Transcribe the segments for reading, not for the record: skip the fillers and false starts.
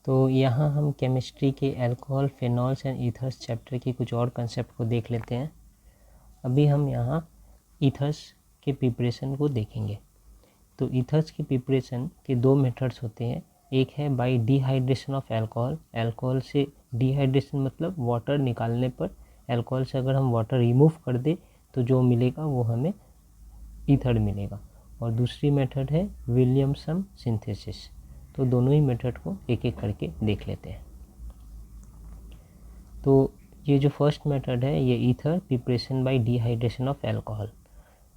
तो यहाँ हम केमिस्ट्री के alcohol, phenols and ethers chapter के कुछ और कंसेप्ट को देख लेते हैं। अभी हम यहाँ ईथर्स के प्रिपरेशन को देखेंगे। तो ईथर्स की प्रिपरेशन के दो मेथड्स होते हैं। एक है bye dehydration of alcohol. Alcohol से डिहाइड्रेशन मतलब वाटर निकालने पर, अल्कोहल से अगर हम वाटर रिमूव कर दे तो जो मिलेगा वो हमें ईथर मिलेगा। और दूसरी मेथड है विलियमसन सिंथेसिस। तो दोनों ही मेथड को एक एक करके देख लेते हैं। तो ये जो फर्स्ट मेथड है ये ether preparation bye dehydration of alcohol.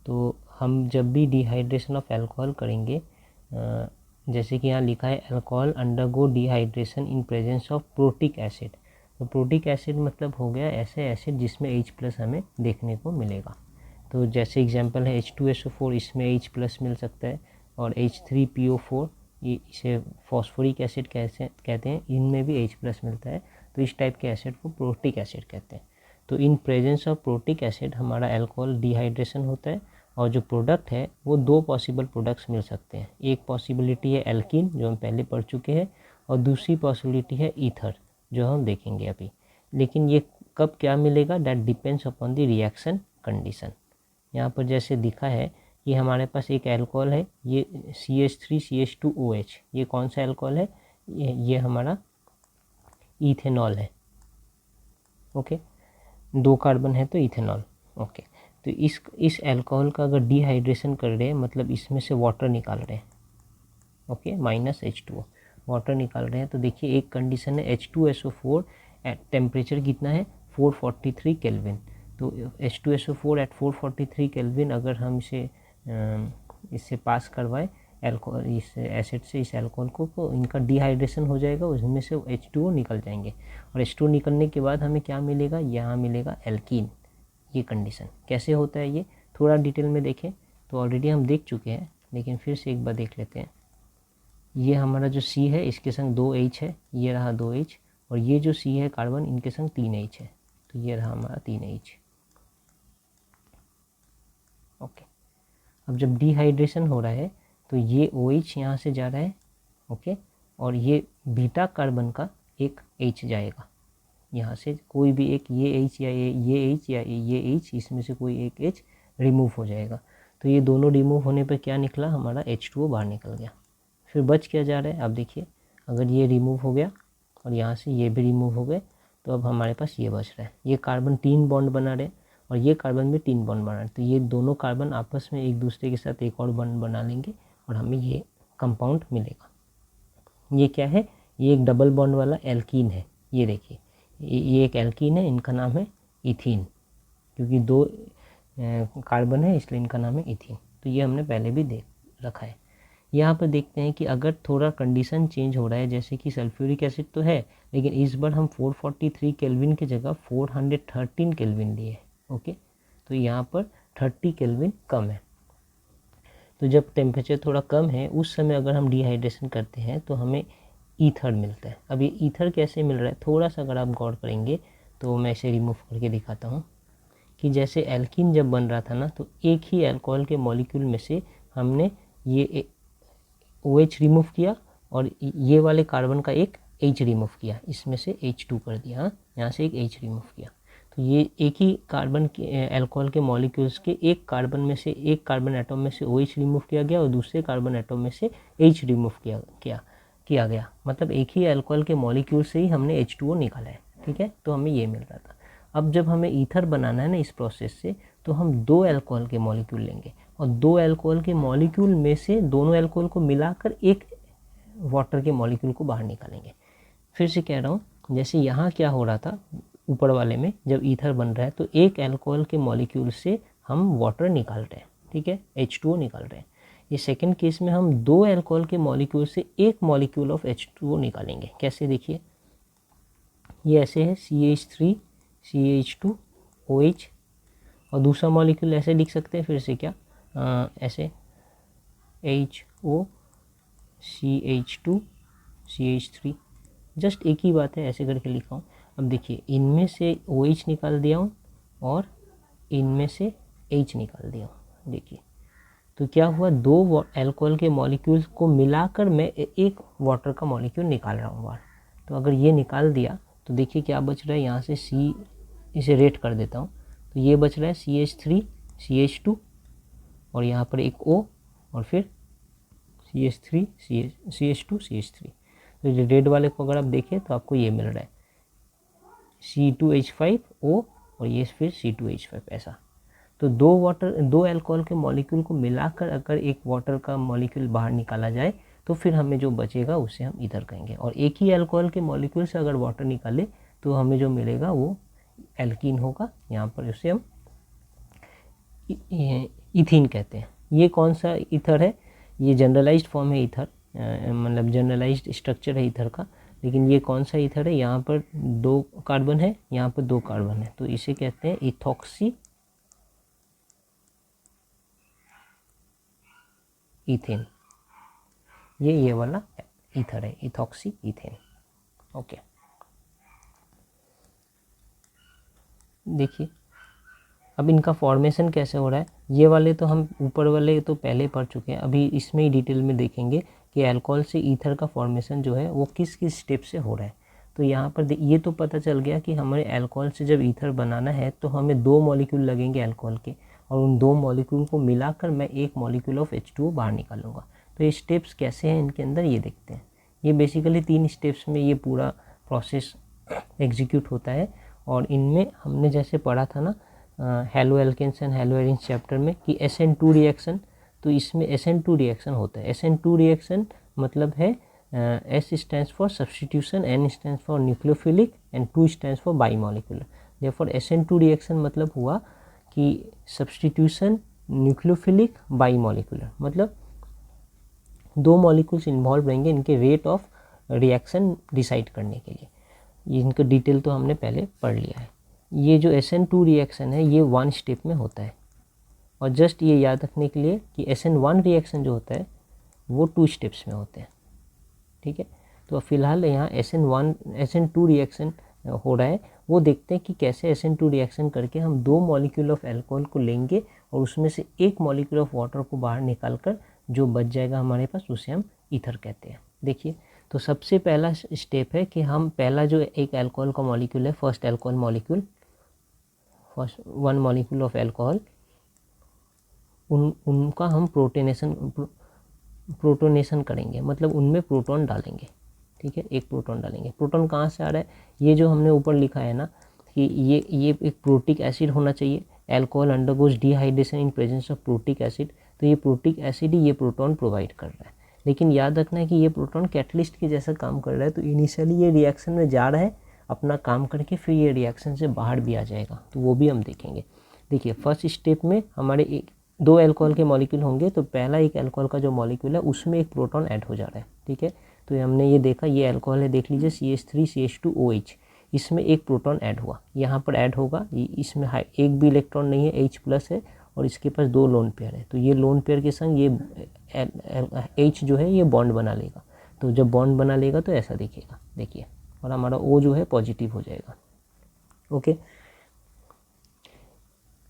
तो हम जब भी डिहाइड्रेशन ऑफ अल्कोहल करेंगे, जैसे कि यहाँ लिखा है alcohol undergo dehydration in presence of protic acid. तो प्रोटिक एसिड मतलब हो गया ऐसे एसिड जिसमें H+ हमें देखने को मिलेगा। तो जैसे एग्जांपल है H2SO4, इसमें H+ मिल सकता है, और H3PO4 ये इसे फॉस्फोरिक एसिड कहते हैं, इनमें भी H+ मिलता है। तो इस टाइप के एसिड को प्रोटिक एसिड कहते हैं। तो in presence of protic acid हमारा अल्कोहल डिहाइड्रेशन होता है, और जो प्रोडक्ट है वो दो पॉसिबल प्रोडक्ट्स मिल सकते हैं। एक पॉसिबिलिटी है एल्कीन जो हम पहले पढ़ चुके हैं, और दूसरी पॉसिबिलिटी है ईथर जो हम देखेंगे अभी। लेकिन ये कब क्या मिलेगा, that depends upon the reaction condition. यहाँ पर जैसे दिखा है कि हमारे पास एक अल्कोहल है, ये CH3CH2OH, ये कौन सा अल्कोहल है, ये हमारा इथेनॉल है। ओके, 2 कार्बन है तो इथेनॉल। ओके, तो इस अल्कोहल का अगर डिहाइड्रेशन कर रहे हैं मतलब इसमें से वाटर निकाल रहे हैं, ओके, -H2O वाटर निकाल रहे हैं। तो देखिए एक कंडीशन है H2SO4 टेम्परेचर कितना है 443 केल्विन। तो H2SO4 एट 443 केल्विन अगर हम इससे पास करवाए अल्कोहल, इस एसिड से इस अल्कोहल को, तो इनका डिहाइड्रेशन हो जाएगा, उसमें से H2O निकल जाएंगे। और H2O निकलने के बाद हमें क्या मिलेगा, यहाँ मिलेगा एल्कीन। ये कंडीशन कैसे होता है ये थोड़ा डिटेल में देखें तो ऑलरेडी हम देख चुके हैं, लेकिन फिर से एक बार देख लेते हैं। ये हमारा जो C है इसके संग 2H है, ये रहा 2H, और ये जो C है कार्बन इनके संग 3H है, तो ये रहा हमारा 3H। ओके, अब जब डिहाइड्रेशन हो रहा है तो ये OH यहाँ से जा रहा है, ओके, और ये बीटा कार्बन का एक H जाएगा यहाँ से, कोई भी एक ये H या ये H या ये H, इसमें से कोई एक H रिमूव हो जाएगा। तो ये दोनों रिमूव होने पर क्या निकला, हमारा H2O बाहर निकल गया। फिर बच क्या जा रहा है, अब देखिए अगर ये रिमूव हो गया और यहाँ से ये भी रिमूव हो गए, तो अब हमारे पास ये बच रहा है। ये कार्बन 3 बॉन्ड बना रहे और ये कार्बन भी 3 बॉन्ड बना रहे, तो ये दोनों कार्बन आपस में एक दूसरे के साथ एक और बॉन्ड बना लेंगे और हमें ये कंपाउंड मिलेगा। ये क्या है, ये एक डबल बॉन्ड वाला एल्कीन है। ये देखिए ये एक एल्कीन है, इनका नाम है इथीन, क्योंकि 2 कार्बन है इसलिए इनका नाम है इथीन। तो ये हमने पहले भी देख रखा है। यहाँ पर देखते हैं कि अगर थोड़ा कंडीशन चेंज हो रहा है, जैसे कि सल्फ्यूरिक एसिड तो है, लेकिन इस बार हम 443 केल्विन की जगह 413 केल्विन लिए। ओके, तो यहाँ पर 30 केल्विन कम है। तो जब टेम्परेचर थोड़ा कम है उस समय अगर हम डिहाइड्रेशन करते हैं तो हमें ईथर मिलता है। अब ये ईथर कैसे मिल रहा है, थोड़ा सा अगर आप गौर करेंगे तो मैं इसे रिमूव करके दिखाता हूँ कि जैसे एल्कीन जब बन रहा था ना, तो एक ही अल्कोहल के मॉलिक्यूल में से हमने ये OH रिमूव किया और ये वाले कार्बन का एक H रिमूव किया, इसमें से H2 कर दिया, हाँ, यहाँ से एक H रिमूव किया। तो ये एक ही कार्बन के अल्कोहल के मॉलिक्यूल्स के एक कार्बन में से, एक कार्बन एटम में से OH रिमूव किया गया और दूसरे कार्बन एटम में से H रिमूव किया गया। मतलब एक ही अल्कोहल के मॉलिक्यूल से ही हमने H2O निकाला है, ठीक है। तो हमें ये मिल रहा था। अब जब हमें ईथर बनाना है ना इस प्रोसेस से, तो हम 2 अल्कोहल के मॉलिक्यूल लेंगे और 2 अल्कोहल के मॉलिक्यूल में से दोनों अल्कोहल को मिलाकर एक वाटर के मॉलिक्यूल को बाहर निकालेंगे। फिर से कह रहा हूँ, जैसे यहाँ क्या हो रहा था ऊपर वाले में, जब ईथर बन रहा है तो एक अल्कोहल के मॉलिक्यूल से हम वाटर निकाल रहे हैं, ठीक है, H2O निकाल रहे हैं। ये सेकंड केस में हम 2 अल्कोहल के मॉलिक्यूल से एक मॉलिक्यूल ऑफ H2O निकालेंगे। कैसे, देखिए ये ऐसे है CH3 CH2OH, और दूसरा मॉलिक्यूल ऐसे लिख सकते हैं, फिर से क्या ऐसे HO CH2 CH3, जस्ट एक ही बात है, ऐसे करके लिखा हूँ। अब देखिए इनमें से OH निकाल दिया हूँ और इनमें से H निकाल दिया हूँ। देखिए तो क्या हुआ, 2 अल्कोहल के मॉलिक्यूल्स को मिलाकर मैं एक वाटर का मॉलिक्यूल निकाल रहा हूँ बाहर। तो अगर ये निकाल दिया तो देखिए क्या बच रहा है, यहाँ से C, इसे रेट कर देता हूँ, तो ये बच रहा है CH3 CH2 और यहाँ पर एक O और फिर CH3 CH2 CH3। तो ये रेड वाले को अगर आप देखें तो आपको ये मिल रहा है C2H5O और ये फिर C2H5 ऐसा। तो दो अल्कोहल के मॉलिक्यूल को मिलाकर अगर एक वाटर का मॉलिक्यूल बाहर निकाला जाए तो फिर हमें जो बचेगा उसे हम ईथर कहेंगे। और एक ही अल्कोहल के मॉलिक्यूल से अगर वाटर निकाले तो हमें जो मिलेगा वो एल्कीन होगा। यहाँ पर उसे हम इथीन कहते हैं। ये कौन सा ईथर है, ये जनरलाइज्ड फॉर्म है ईथर, मतलब जनरलाइज्ड स्ट्रक्चर है ईथर का। लेकिन ये कौन सा ईथर है, यहाँ पर 2 कार्बन है, यहाँ पर 2 कार्बन है, तो इसे कहते हैं इथॉक्सी ईथेन। ये वाला ईथर है, इथॉक्सी ईथेन। ओके, देखिए अब इनका फॉर्मेशन कैसे हो रहा है। ये वाले तो हम ऊपर वाले तो पहले पढ़ चुके हैं, अभी इसमें ही डिटेल में देखेंगे कि अल्कोहल से ईथर का फॉर्मेशन जो है वो किस किस स्टेप से हो रहा है। तो यहाँ पर ये तो पता चल गया कि हमें अल्कोहल से जब ईथर बनाना है तो हमें 2 मॉलिक्यूल लगेंगे अल्कोहल के, और उन 2 मॉलिक्यूल को मिलाकर मैं 1 मॉलिक्यूल ऑफ H2O बाहर निकालूंगा। तो ये स्टेप्स कैसे हैं इनके अंदर ये देखते हैं। ये बेसिकली 3 स्टेप्स में ये पूरा प्रोसेस एग्जीक्यूट होता है। और इनमें हमने जैसे पढ़ा था ना haloalkanes and haloarenes chapter में कि SN2 रिएक्शन, तो इसमें SN2 रिएक्शन होता है। SN2 रिएक्शन मतलब है S stands for substitution, N stands for nucleophilic and 2 stands for bimolecular. Therefore SN2 reaction मतलब हुआ कि सब्स्टिट्यूशन, न्यूक्लियोफिलिक, बाईमॉलिक्यूलर, मतलब 2 मॉलिक्यूल्स इन्वॉल्व रहेंगे इनके रेट ऑफ रिएक्शन डिसाइड करने के लिए। इनका डिटेल तो हमने पहले पढ़ लिया है। ये जो SN2 रिएक्शन है ये 1 स्टेप में होता है, और जस्ट ये याद रखने के लिए कि SN1 रिएक्शन जो होता है वो 2 स्टेप्स में होते हैं, ठीक है। तो फिलहाल यहाँ SN2 रिएक्शन हो रहा है, वो देखते हैं कि कैसे SN2 रिएक्शन करके हम 2 मॉलिक्यूल ऑफ अल्कोहल को लेंगे और उसमें से 1 मॉलिक्यूल ऑफ वाटर को बाहर निकाल कर जो बच जाएगा हमारे पास उसे हम ईथर कहते हैं। देखिए, तो सबसे पहला स्टेप है कि हम पहला जो एक अल्कोहल का मॉलिक्यूल है, first alcohol molecule, first 1 molecule of alcohol, उनका हम प्रोटोनेशन करेंगे, मतलब उनमें प्रोटॉन डालेंगे, ठीक है। 1 प्रोटॉन डालेंगे। प्रोटॉन कहाँ से आ रहा है, ये जो हमने ऊपर लिखा है ना कि ये एक प्रोटिक एसिड होना चाहिए। Alcohol undergoes dehydration in presence of protic acid, तो ये प्रोटिक एसिड ही ये प्रोटॉन प्रोवाइड कर रहा है। लेकिन याद रखना है कि ये प्रोटॉन कैटलिस्ट के जैसा काम कर रहा है, तो इनिशियली ये रिएक्शन में जा रहा है अपना काम करके, फिर ये रिएक्शन से बाहर भी आ जाएगा, तो वो भी हम देखेंगे। देखिए, फर्स्ट स्टेप में हमारे 2 अल्कोहल के मॉलिक्यूल होंगे, तो पहला एक अल्कोहल का जो मॉलिक्यूल है उसमें एक प्रोटॉन ऐड हो जा रहा है, ठीक है। तो हमने ये देखा, ये अल्कोहल है, देख लीजिए CH3 CH2OH, इसमें एक प्रोटॉन ऐड हुआ, यहाँ पर ऐड होगा, इसमें एक भी इलेक्ट्रॉन नहीं है, H+ है, और इसके पास 2 लोन पेयर है, तो ये लोन पेयर के संग ये H जो है ये बॉन्ड बना लेगा। तो जब बॉन्ड बना लेगा तो ऐसा दिखेगा, देखिए, और हमारा O जो है पॉजिटिव हो जाएगा। ओके,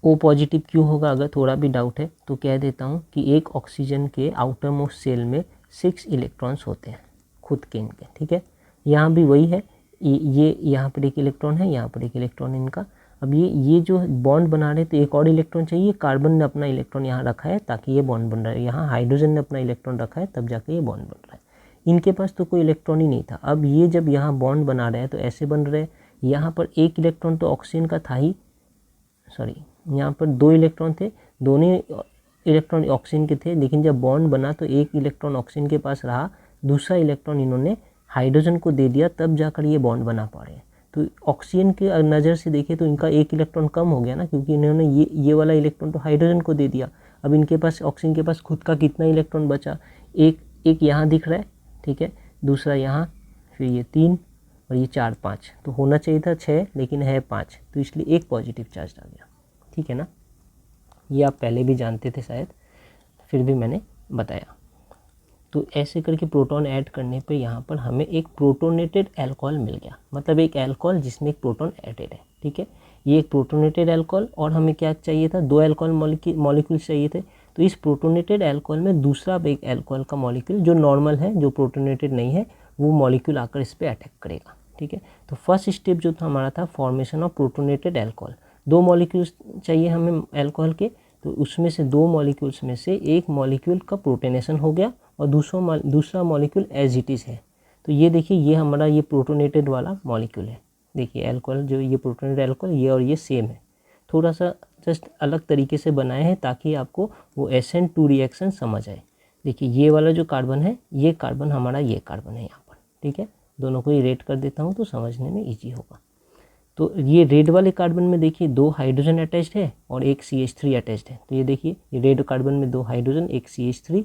O पॉजिटिव क्यों होगा, अगर थोड़ा भी डाउट है तो कह देता हूँ कि एक ऑक्सीजन के आउटर मोस्ट सेल में 6 इलेक्ट्रॉन्स होते हैं खुद के इनके, ठीक है। यहाँ भी वही है, ये यहाँ पर एक इलेक्ट्रॉन है, यहाँ पर एक इलेक्ट्रॉन है इनका। अब ये जो बॉन्ड बना रहे तो एक और इलेक्ट्रॉन चाहिए, कार्बन ने अपना इलेक्ट्रॉन यहाँ रखा है ताकि ये बॉन्ड बन रहा है, यहाँ हाइड्रोजन ने अपना इलेक्ट्रॉन रखा है तब जाकर ये बॉन्ड बन रहा है। इनके पास तो कोई इलेक्ट्रॉन ही नहीं था। अब ये जब यहाँ बॉन्ड बना रहे हैं तो ऐसे बन रहे हैं, यहाँ पर एक इलेक्ट्रॉन तो ऑक्सीजन का था ही, सॉरी, यहाँ पर 2 इलेक्ट्रॉन थे, दोनों इलेक्ट्रॉन ऑक्सीजन के थे, लेकिन जब बॉन्ड बना तो एक इलेक्ट्रॉन ऑक्सीजन के पास रहा, दूसरा इलेक्ट्रॉन इन्होंने हाइड्रोजन को दे दिया, तब जाकर ये बॉन्ड बना पा रहे हैं। तो ऑक्सीजन के नज़र से देखें तो इनका एक इलेक्ट्रॉन कम हो गया ना, क्योंकि इन्होंने ये वाला इलेक्ट्रॉन तो हाइड्रोजन को दे दिया। अब इनके पास ऑक्सीजन के पास खुद का कितना इलेक्ट्रॉन बचा, एक यहाँ दिख रहा है, ठीक है, दूसरा यहाँ, फिर ये 3 और ये 4 5, तो होना चाहिए था 6 लेकिन है 5, तो इसलिए एक पॉजिटिव चार्ज आ गया, ठीक है ना। ये आप पहले भी जानते थे शायद, फिर भी मैंने बताया। तो ऐसे करके प्रोटॉन ऐड करने पे यहाँ पर हमें एक प्रोटोनेटेड अल्कोहल मिल गया, मतलब एक अल्कोहल जिसमें एक प्रोटॉन एडेड है, ठीक है। ये एक प्रोटोनेटेड अल्कोहल, और हमें क्या चाहिए था, 2 अल्कोहल मॉलिक्यूल्स चाहिए थे। तो इस प्रोटोनेटेड अल्कोहल में दूसरा एक अल्कोहल का मॉलिक्यूल जो नॉर्मल है, जो प्रोटोनेटेड नहीं है, वो मॉलिक्यूल आकर इस पर अटैक करेगा, ठीक है। तो फर्स्ट स्टेप जो था हमारा था formation of protonated alcohol. 2 molecules चाहिए हमें अल्कोहल के, तो उसमें से 2 मॉलिक्यूल्स में से एक मॉलिक्यूल का प्रोटोनेशन हो गया और दूसरा मॉलिक्यूल एज इट इज़ है। तो ये देखिए ये हमारा ये प्रोटोनेटेड वाला मॉलिक्यूल है। देखिए अल्कोहल जो ये प्रोटोनेटेड अल्कोहल ये और ये सेम है, थोड़ा सा जस्ट अलग तरीके से बनाए हैं ताकि आपको वो SN2 रिएक्शन समझ आए। देखिए ये वाला जो कार्बन है ये कार्बन हमारा ये कार्बन है यहाँ पर, ठीक है। दोनों को ही रेड कर देता हूँ तो समझने में ईजी होगा। तो ये रेड वाले कार्बन में देखिए 2 हाइड्रोजन अटैच्ड है और एक CH3 अटैच्ड है। तो ये देखिए ये रेड कार्बन में 2 हाइड्रोजन एक CH3,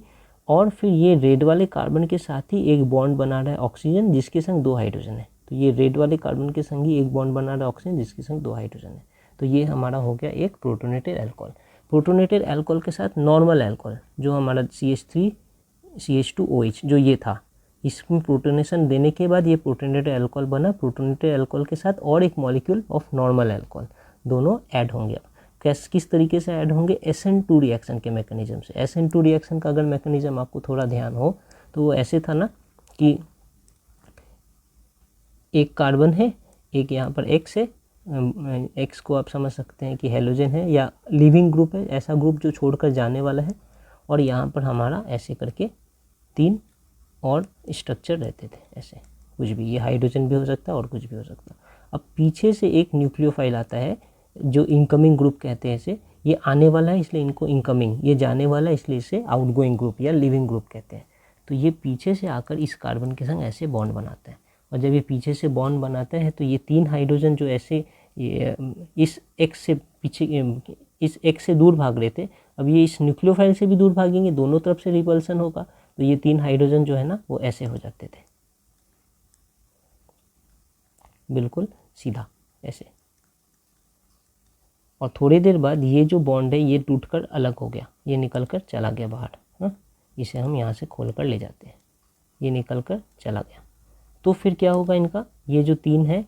और फिर ये रेड वाले कार्बन के साथ ही एक बॉन्ड बना रहा है ऑक्सीजन जिसके संग 2 हाइड्रोजन है। तो ये रेड वाले कार्बन के संग ही एक बॉन्ड बना रहा है ऑक्सीजन जिसके संग 2 हाइड्रोजन है। तो ये हमारा हो गया एक प्रोटोनेटेड अल्कोहल। प्रोटोनेटेड अल्कोहल के साथ नॉर्मल अल्कोहल जो हमारा CH3 CH2OH जो ये था, इसमें प्रोटोनेशन देने के बाद ये प्रोटोनेटेड अल्कोहल बना। प्रोटोनेटेड अल्कोहल के साथ और एक मॉलिक्यूल ऑफ नॉर्मल अल्कोहल, दोनों ऐड होंगे। किस तरीके से ऐड होंगे? SN2 रिएक्शन के मैकेनिज्म से। SN2 रिएक्शन का अगर मैकेनिज्म आपको थोड़ा ध्यान हो तो वो ऐसे था ना कि एक कार्बन है, एक यहाँ पर X है, X को आप समझ सकते हैं कि हेलोजन है या लिविंग ग्रुप है, ऐसा ग्रुप जो छोड़कर जाने वाला है, और यहाँ पर हमारा ऐसे करके 3 और स्ट्रक्चर रहते थे ऐसे, कुछ भी, ये हाइड्रोजन भी हो सकता है और कुछ भी हो सकता है। अब पीछे से एक न्यूक्लियोफाइल आता है जो इनकमिंग ग्रुप कहते हैं इसे, ये आने वाला है इसलिए इनको इनकमिंग, ये जाने वाला है इसलिए इसे आउटगोइंग ग्रुप या लिविंग ग्रुप कहते हैं। तो ये पीछे से आकर इस कार्बन के संग ऐसे बॉन्ड बनाता है, और जब ये पीछे से बॉन्ड बनाता है तो ये 3 हाइड्रोजन जो ऐसे इस X से पीछे इस X से दूर भाग रहे थे, अब ये इस न्यूक्लियोफाइल से भी दूर भागेंगे, दोनों तरफ से रिपल्सन होगा, तो ये 3 हाइड्रोजन जो है ना वो ऐसे हो जाते थे, बिल्कुल सीधा ऐसे। और थोड़ी देर बाद ये जो बॉन्ड है ये टूटकर अलग हो गया, ये निकल कर चला गया बाहर। हाँ, इसे हम यहाँ से खोल कर ले जाते हैं, ये निकल कर चला गया। तो फिर क्या होगा इनका, ये जो 3 है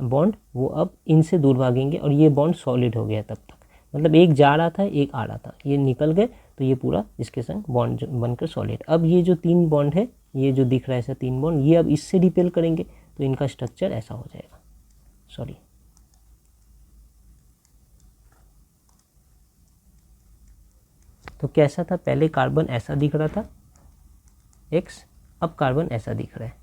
बॉन्ड वो अब इनसे दूर भागेंगे और ये बॉन्ड सॉलिड हो गया तब तक, मतलब एक जा रहा था एक आ रहा था, ये निकल गए तो ये पूरा इसके संग बॉन्ड बनकर सॉलिड। अब ये जो 3 बॉन्ड है, ये जो दिख रहा है ऐसा 3 बॉन्ड, ये अब इससे रिपेल करेंगे तो इनका स्ट्रक्चर ऐसा हो जाएगा। सॉरी, तो कैसा था, पहले कार्बन ऐसा दिख रहा था X, अब कार्बन ऐसा दिख रहा है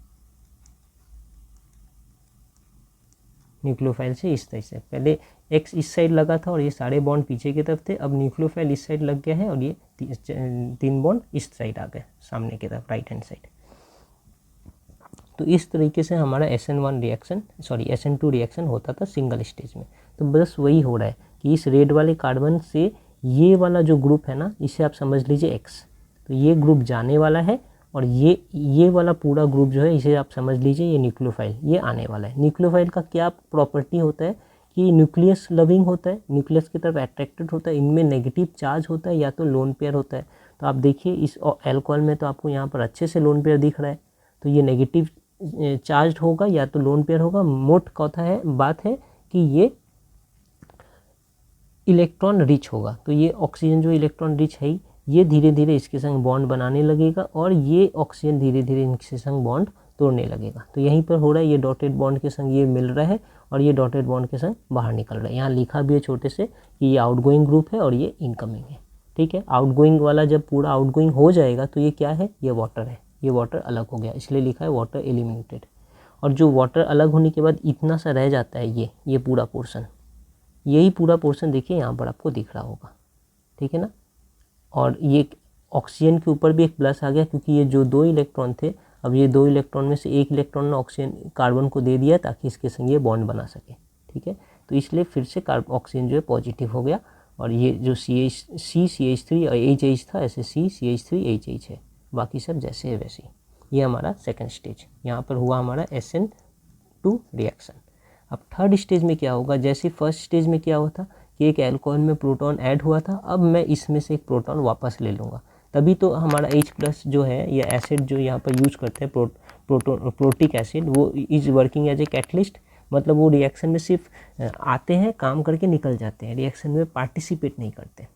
न्यूक्लियोफाइल से इस तरह से। पहले X इस साइड लगा था और ये सारे बॉन्ड पीछे की तरफ थे, अब न्यूक्लियोफाइल इस साइड लग गया है और ये 3 बॉन्ड इस साइड आ गए सामने की तरफ, राइट हैंड साइड। तो इस तरीके से हमारा SN2 रिएक्शन होता था सिंगल स्टेज में। तो बस वही हो रहा है कि इस रेड वाले कार्बन से ये वाला जो ग्रुप है ना, इसे आप समझ लीजिए X, तो ये ग्रुप जाने वाला है, और ये वाला पूरा ग्रुप जो है इसे आप समझ लीजिए ये न्यूक्लियोफाइल, ये आने वाला है। न्यूक्लियोफाइल का क्या प्रॉपर्टी होता है कि न्यूक्लियस लविंग होता है, न्यूक्लियस की तरफ अट्रैक्टेड होता है, इनमें नेगेटिव चार्ज होता है या तो लोन पेयर होता है। तो आप देखिए इस अल्कोहल में तो आपको यहाँ पर अच्छे से लोन पेयर दिख रहा है, तो ये नेगेटिव चार्ज होगा या तो लोन पेयर होगा। मोट बात है कि ये इलेक्ट्रॉन रिच होगा, तो ये ऑक्सीजन जो इलेक्ट्रॉन रिच है ये धीरे धीरे इसके संग बॉन्ड बनाने लगेगा और ये ऑक्सीजन धीरे धीरे इनके संग बॉन्ड तोड़ने लगेगा। तो यहीं पर हो रहा है, ये डॉटेड बॉन्ड के संग ये मिल रहा है और ये डॉटेड बॉन्ड के संग बाहर निकल रहा है। यहाँ लिखा भी है छोटे से कि ये आउटगोइंग ग्रुप है और ये इनकमिंग है, ठीक है। आउटगोइंग वाला जब पूरा आउटगोइंग हो जाएगा तो ये क्या है, ये वाटर है, ये वाटर अलग हो गया, इसलिए लिखा है वाटर एलिमिनेटेड। और जो वाटर अलग होने के बाद इतना सा रह जाता है ये पूरा पोर्शन, यही पूरा पोर्शन देखिए यहाँ पर आपको दिख रहा होगा, ठीक है ना। और ये ऑक्सीजन के ऊपर भी एक प्लस आ गया क्योंकि ये जो 2 इलेक्ट्रॉन थे, अब ये 2 इलेक्ट्रॉन में से एक इलेक्ट्रॉन ने ऑक्सीजन कार्बन को दे दिया ताकि इसके संग ये बॉन्ड बना सके, ठीक है। तो इसलिए फिर से ऑक्सीजन जो है पॉजिटिव हो गया, और ये जो CH3 HH था ऐसे CH3 HH है, बाकी सब जैसे है वैसे ही। ये हमारा सेकेंड स्टेज यहाँ पर हुआ हमारा SN2 रिएक्शन। अब थर्ड स्टेज में क्या होगा, जैसे फर्स्ट स्टेज में क्या हुआ था कि एक अल्कोहल में प्रोटॉन ऐड हुआ था, अब मैं इसमें से एक प्रोटॉन वापस ले लूँगा, तभी तो हमारा H+ जो है या एसिड जो यहाँ पर यूज करते हैं प्रोटिक एसिड, वो is working as a catalyst. मतलब वो रिएक्शन में सिर्फ आते हैं, काम करके निकल जाते हैं, रिएक्शन में पार्टिसिपेट नहीं करते,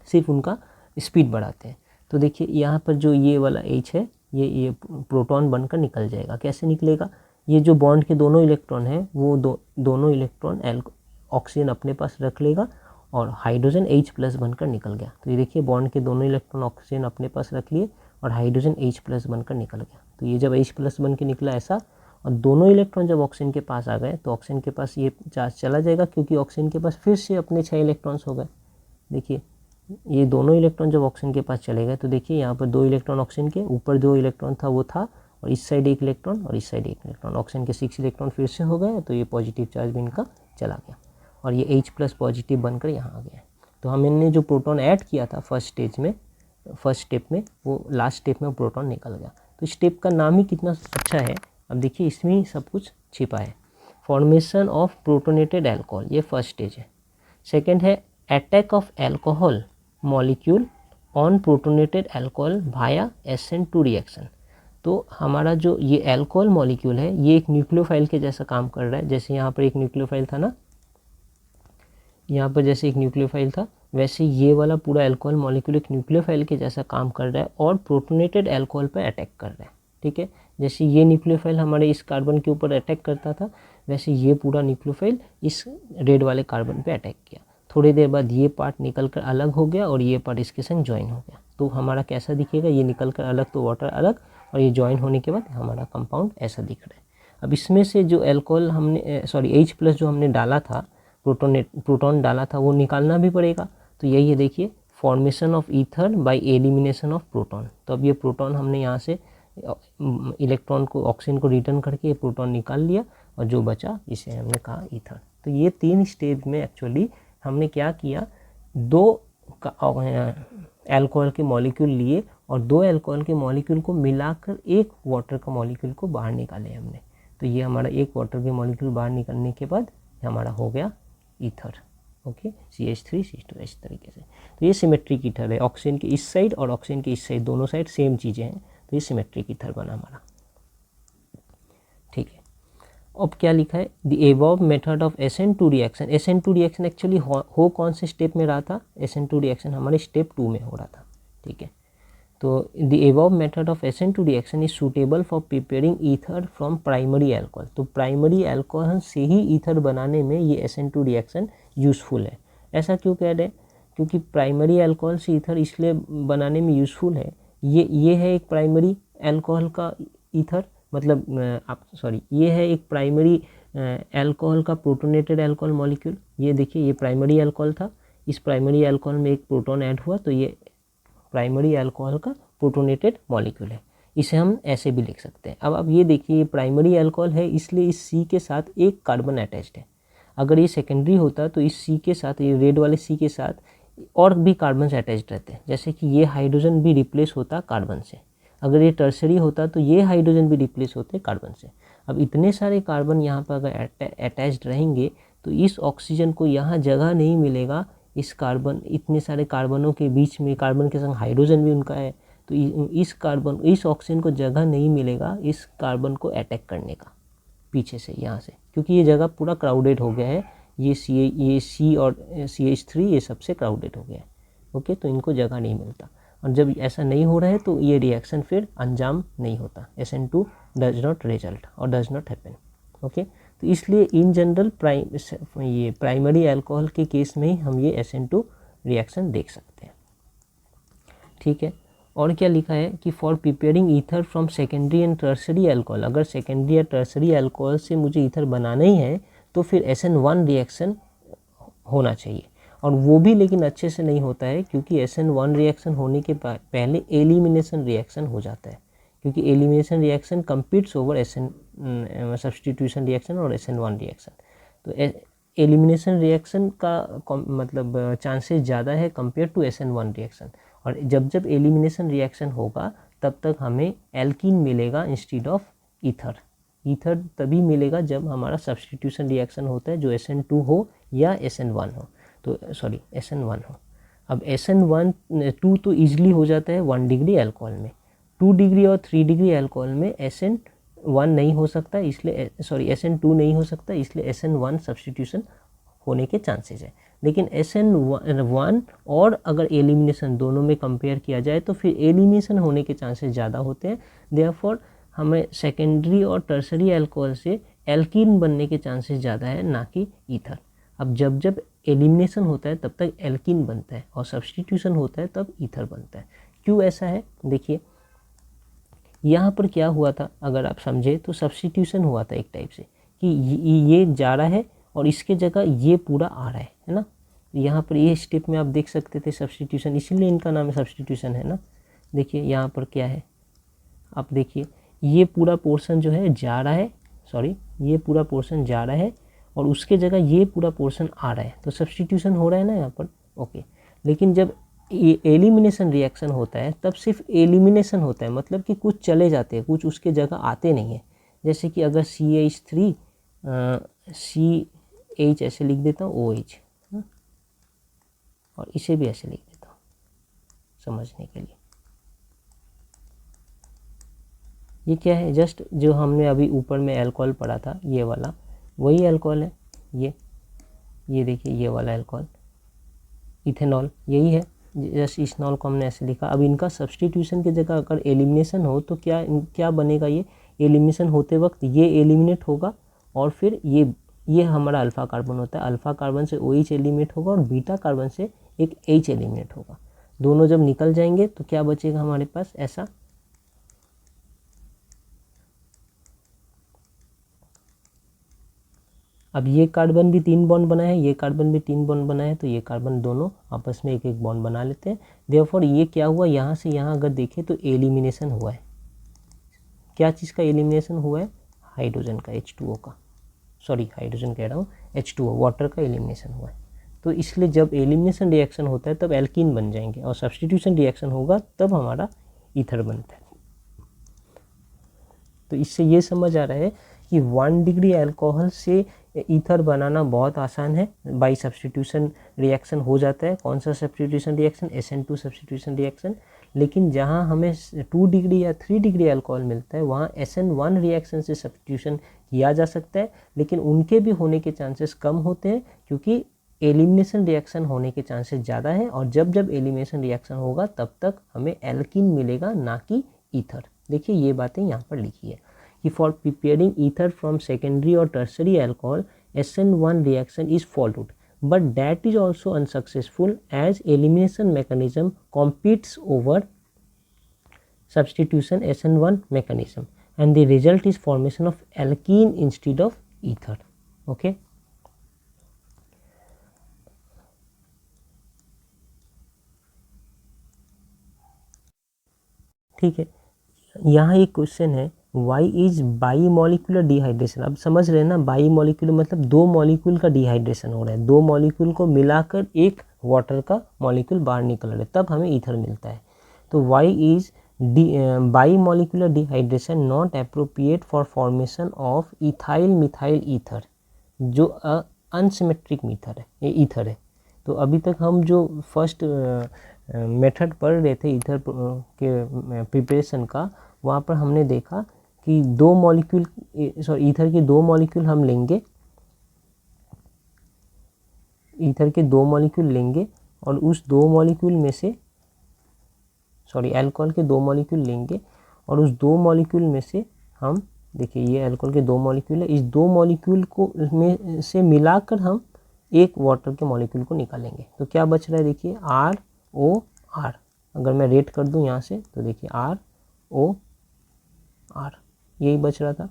सिर्फ उनका स्पीड बढ़ाते हैं। तो देखिए यहाँ पर जो ये वाला H है ये प्रोटॉन बनकर निकल जाएगा। कैसे निकलेगा, ये जो बॉन्ड के दोनों इलेक्ट्रॉन हैं वो दोनों इलेक्ट्रॉन ऑक्सीजन अपने पास रख लेगा और हाइड्रोजन H+ बनकर निकल गया। तो ये देखिए बॉन्ड के दोनों इलेक्ट्रॉन ऑक्सीजन अपने पास रख लिए और हाइड्रोजन H+ बनकर निकल गया। तो ये जब H+ बन के निकला ऐसा, और दोनों इलेक्ट्रॉन जब ऑक्सीजन के पास आ गए तो ऑक्सीजन के पास ये चार्ज चला जाएगा, क्योंकि ऑक्सीजन के पास फिर से अपने 6 इलेक्ट्रॉन्स हो गए। देखिए ये दोनों इलेक्ट्रॉन जब ऑक्सीजन के पास चले गए तो देखिए यहाँ पर 2 इलेक्ट्रॉन ऑक्सीजन के, ऊपर 2 इलेक्ट्रॉन था वो था, और इस साइड 1 इलेक्ट्रॉन और इस साइड 1 इलेक्ट्रॉन, ऑक्सीजन के 6 इलेक्ट्रॉन फिर से हो गए। तो ये पॉजिटिव चार्ज भी इनका चला गया और ये H+ पॉजिटिव बनकर यहाँ आ गया। तो हमने जो प्रोटॉन ऐड किया था फर्स्ट स्टेप में, वो लास्ट स्टेप में प्रोटॉन निकल गया। तो स्टेप का नाम ही कितना अच्छा है। अब देखिए इसमें ही सब कुछ छिपा है। फॉर्मेशन ऑफ प्रोटोनेटेड अल्कोहल, ये फर्स्ट स्टेज है। सेकेंड है attack of alcohol molecule on protonated alcohol via SN2 reaction. तो हमारा जो ये अल्कोहल मॉलिक्यूल है ये एक न्यूक्लियोफाइल के जैसा काम कर रहा है। जैसे यहाँ पर एक न्यूक्लियोफाइल था ना, यहाँ पर जैसे एक न्यूक्लियोफाइल था, वैसे ये वाला पूरा अल्कोहल मॉलिक्यूल एक न्यूक्लियोफाइल के जैसा काम कर रहा है और प्रोटोनेटेड अल्कोहल पर अटैक कर रहा है। ठीक है, जैसे ये न्यूक्लियोफाइल हमारे इस कार्बन के ऊपर अटैक करता था, वैसे ये पूरा न्यूक्लियोफाइल इस रेड वाले कार्बन पे अटैक किया। थोड़ी देर बाद ये पार्ट निकल कर अलग हो गया और ये पार्ट इसके संग ज्वाइन हो गया। तो हमारा कैसा दिखेगा, ये निकल कर अलग तो वाटर अलग, और ये ज्वाइन होने के बाद हमारा कंपाउंड ऐसा दिख रहा है। अब इसमें से जो अल्कोहल हमने H+ जो हमने डाला था, प्रोटॉन डाला था, वो निकालना भी पड़ेगा। तो यही है देखिए, formation of ether by elimination of proton. तो अब ये प्रोटॉन हमने यहाँ से इलेक्ट्रॉन को, ऑक्सीजन को रिटर्न करके ये प्रोटॉन निकाल लिया और जो बचा इसे हमने कहा ईथर। तो ये 3 स्टेज में एक्चुअली हमने क्या किया, 2 अल्कोहल के मॉलिक्यूल लिए और 2 अल्कोहल के मॉलिक्यूल को मिलाकर एक वाटर का मॉलिक्यूल को बाहर निकाले हमने। तो ये हमारा एक वाटर के मॉलिक्यूल बाहर निकलने के बाद हमारा हो गया ईथर। ओके, CH3 CH2 इस तरीके से। तो ये सिमेट्रिक ईथर है, ऑक्सीजन के इस साइड और ऑक्सीजन के इस साइड दोनों साइड सेम चीज़ें हैं। तो ये सिमेट्रिक ईथर बना हमारा। ठीक है, अब क्या लिखा है, the above method of SN2 reaction. SN2 reaction actually हो कौन से स्टेप में रहा था, SN2 रिएक्शन हमारे स्टेप 2 में हो रहा था। ठीक है, तो the above method of SN2 reaction is suitable for preparing ether from primary alcohol. तो प्राइमरी अल्कोहल से ही ईथर बनाने में ये SN2 रिएक्शन यूज़फुल है। ऐसा क्यों कह रहे हैं, क्योंकि प्राइमरी अल्कोहल से ईथर इसलिए बनाने में यूज़फुल है, ये है एक प्राइमरी अल्कोहल का ईथर, मतलब ये है एक प्राइमरी अल्कोहल का प्रोटोनेटेड अल्कोहल मॉलिक्यूल। ये देखिए ये प्राइमरी अल्कोहल था, इस प्राइमरी अल्कोहल में एक प्रोटॉन ऐड हुआ तो ये प्राइमरी अल्कोहल का प्रोटोनेटेड मॉलिक्यूल है। इसे हम ऐसे भी लिख सकते हैं। अब ये देखिए ये प्राइमरी अल्कोहल है, इसलिए इस C के साथ एक कार्बन अटैच्ड है। अगर ये सेकेंडरी होता तो इस C के साथ, ये रेड वाले C के साथ और भी कार्बन अटैच्ड रहते हैं, जैसे कि ये हाइड्रोजन भी रिप्लेस होता कार्बन से। अगर ये टर्सरी होता तो ये हाइड्रोजन भी रिप्लेस होते कार्बन से। अब इतने सारे कार्बन यहाँ पर अगर अटैच्ड रहेंगे तो इस ऑक्सीजन को यहाँ जगह नहीं मिलेगा, इस कार्बन, इतने सारे कार्बनों के बीच में, कार्बन के संग हाइड्रोजन भी उनका है, तो इस ऑक्सीजन को जगह नहीं मिलेगा इस कार्बन को अटैक करने का पीछे से, यहाँ से, क्योंकि ये जगह पूरा क्राउडेड हो गया है। ये C और CH3 ये सबसे क्राउडेड हो गया है। ओके, तो इनको जगह नहीं मिलता, और जब ऐसा नहीं हो रहा है तो ये रिएक्शन फिर अंजाम नहीं होता। SN2 डज नॉट रिजल्ट और डज नॉट हैपन। ओके, तो इसलिए इन जनरल ये प्राइमरी अल्कोहल के केस में ही हम ये SN2 रिएक्शन देख सकते हैं। ठीक है, और क्या लिखा है कि for preparing ether from secondary and tertiary alcohol, अगर सेकेंडरी या टर्सरी अल्कोहल से मुझे ईथर बनाना ही है तो फिर SN1 रिएक्शन होना चाहिए, और वो भी लेकिन अच्छे से नहीं होता है, क्योंकि SN1 रिएक्शन होने के पहले एलिमिनेशन रिएक्शन हो जाता है, क्योंकि elimination reaction competes over substitution reaction और SN1 रिएक्शन। तो एलिमिनेशन रिएक्शन का मतलब चांसेस ज़्यादा है कंपेयर टू SN1 रिएक्शन, और जब एलिमिनेशन रिएक्शन होगा तब तक हमें एल्कीन मिलेगा इंस्टीड ऑफ ईथर। ईथर तभी मिलेगा जब हमारा सब्स्टिट्यूशन रिएक्शन होता है, जो SN2 हो या SN1 हो, तो SN1 हो। अब SN2 तो ईजिली हो जाता है 1 डिग्री अल्कोहल में, 2 डिग्री और 3 डिग्री अल्कोहल में SN1 नहीं हो सकता, इसलिए SN2 नहीं हो सकता, इसलिए SN1 सब्स्टिट्यूशन होने के चांसेस है। लेकिन SN1 और अगर एलिमिनेशन दोनों में कंपेयर किया जाए तो फिर एलिमिनेशन होने के चांसेस ज़्यादा होते हैं। देयरफॉर हमें सेकेंडरी और टर्सरी अल्कोहल से एल्कीन बनने के चांसेस ज़्यादा है, ना कि ईथर। अब जब जब एलिमिनेशन होता है तब तक एल्कीन बनता है और सब्सटीट्यूशन होता है तब ईथर बनता है। क्यों ऐसा है? देखिए यहाँ पर क्या हुआ था, अगर आप समझे तो सब्सटीट्यूशन हुआ था एक टाइप से, कि ये जा रहा है और इसके जगह ये पूरा आ रहा है ना। यहाँ पर ये स्टेप में आप देख सकते थे सब्सटीट्यूशन, इसीलिए इनका नाम सब्सटीट्यूशन है ना। देखिए यहाँ पर क्या है, आप देखिए ये पूरा पोर्शन जो है जा रहा है, ये पूरा पोर्शन जा रहा है और उसके जगह ये पूरा पोर्शन आ रहा है, तो सब्सटीट्यूशन हो रहा है ना यहाँ पर। ओके, लेकिन जब एलिमिनेशन रिएक्शन होता है तब सिर्फ एलिमिनेशन होता है, मतलब कि कुछ चले जाते हैं, कुछ उसके जगह आते नहीं है। जैसे कि अगर CH3 CH ऐसे लिख देता हूँ OH, और इसे भी ऐसे लिख देता हूँ समझने के लिए। ये क्या है, जस्ट जो हमने अभी ऊपर में अल्कोहल पढ़ा था ये वाला, वही अल्कोहल है। ये देखिए ये वाला अल्कोहल इथेनॉल यही है, जस्ट इथेनॉल को हमने ऐसे लिखा। अब इनका सब्सटीट्यूशन की जगह अगर एलिमिनेशन हो तो क्या बनेगा, ये एलिमिनेशन होते वक्त ये एलिमिनेट होगा और फिर ये हमारा अल्फ़ा कार्बन होता है, अल्फ़ा कार्बन से OH एलिमिनेट होगा और बीटा कार्बन से एक H एलिमिनेट होगा। दोनों जब निकल जाएंगे तो क्या बचेगा हमारे पास ऐसा, अब ये कार्बन भी 3 बॉन्ड बना है, ये कार्बन भी 3 बॉन्ड बना है, तो ये कार्बन दोनों आपस में एक एक बॉन्ड बना लेते हैं। देयरफॉर ये क्या हुआ, यहाँ से यहाँ अगर देखें तो एलिमिनेशन हुआ है। क्या चीज़ का एलिमिनेशन हुआ है? हाइड्रोजन का, H2O का, हाइड्रोजन कह रहा हूँ, H2O वाटर का एलिमिनेशन हुआ है। तो इसलिए जब एलिमिनेशन रिएक्शन होता है तब एल्कीन बन जाएंगे और सब्सटीट्यूशन रिएक्शन होगा तब हमारा ईथर बनता है। तो इससे ये समझ आ रहा है कि 1 डिग्री अल्कोहल से ईथर बनाना बहुत आसान है, बाय सब्सटीट्यूशन रिएक्शन हो जाता है। कौन सा substitution reaction? SN2 substitution reaction. लेकिन जहाँ हमें 2 डिग्री या 3 डिग्री अल्कोहल मिलता है वहाँ SN1 रिएक्शन से सब्सटीट्यूशन किया जा सकता है, लेकिन उनके भी होने के चांसेस कम होते हैं क्योंकि एलिमिनेशन रिएक्शन होने के चांसेस ज़्यादा है, और जब जब एलिमिनेशन रिएक्शन होगा तब तक हमें एल्कीन मिलेगा, ना कि ईथर। देखिए ये बातें यहाँ पर लिखी है कि for preparing ether from secondary और tertiary alcohol SN1 reaction is followed, but that is also unsuccessful as elimination mechanism competes over substitution SN1 mechanism, and the result is formation of alkene instead of ether. Okay, ठीक है। यहाँ एक question है, why is bimolecular dehydration. अब समझ रहे हैं ना, बाई मॉलिक्यूलर मतलब 2 मॉलिक्यूल का डिहाइड्रेशन हो रहा है, 2 मॉलिक्यूल को मिलाकर एक वाटर का मॉलिक्यूल बाहर निकल रहा है, तब हमें ईथर मिलता है। तो why is bimolecular dehydration not appropriate for formation of ethyl methyl ether, जो अनसिमेट्रिक ईथर है। तो अभी तक हम जो फर्स्ट मेथड पढ़ रहे थे ईथर के प्रिपरेशन का, वहाँ पर हमने देखा कि ईथर के 2 मॉलिक्यूल हम लेंगे, ईथर के 2 मॉलिक्यूल लेंगे और उस 2 मॉलिक्यूल में से अल्कोहल के 2 मॉलिक्यूल लेंगे और उस 2 मॉलिक्यूल में से हम, देखिए ये अल्कोहल के 2 मॉलिक्यूल है, इस 2 मॉलिक्यूल को में से मिलाकर हम एक वाटर के मॉलिक्यूल को निकालेंगे। तो क्या बच रहा है, देखिए ROR। अगर मैं रेट कर दूं यहाँ से तो देखिए ROR यही बच रहा था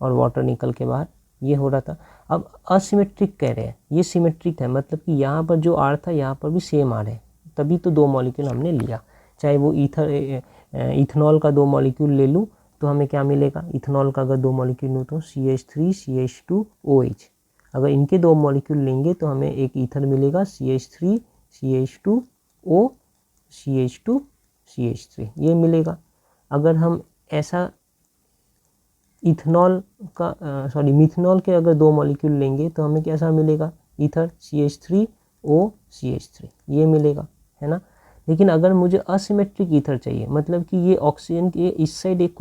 और वाटर निकल के बाहर ये हो रहा था। अब असिमेट्रिक कह रहे हैं, ये सिमेट्रिक है, मतलब कि यहाँ पर जो R था यहाँ पर भी सेम R है, तभी तो 2 मॉलिक्यूल हमने लिया। चाहे वो इथेनॉल का 2 मॉलिक्यूल ले लूँ तो हमें क्या मिलेगा, इथेनॉल का अगर 2 मॉलिक्यूल लूँ तो CH3 CH2 OH। अगर इनके 2 मॉलिक्यूल लेंगे तो हमें एक ईथर मिलेगा, CH3 CH2 O CH2 CH3 ये मिलेगा। अगर हम ऐसा मिथेनॉल के अगर 2 मॉलिक्यूल लेंगे तो हमें कैसा मिलेगा, ईथर CH3 O CH3 ये मिलेगा, है ना। लेकिन अगर मुझे असिमेट्रिक ईथर चाहिए, मतलब कि ये ऑक्सीजन के इस साइड एक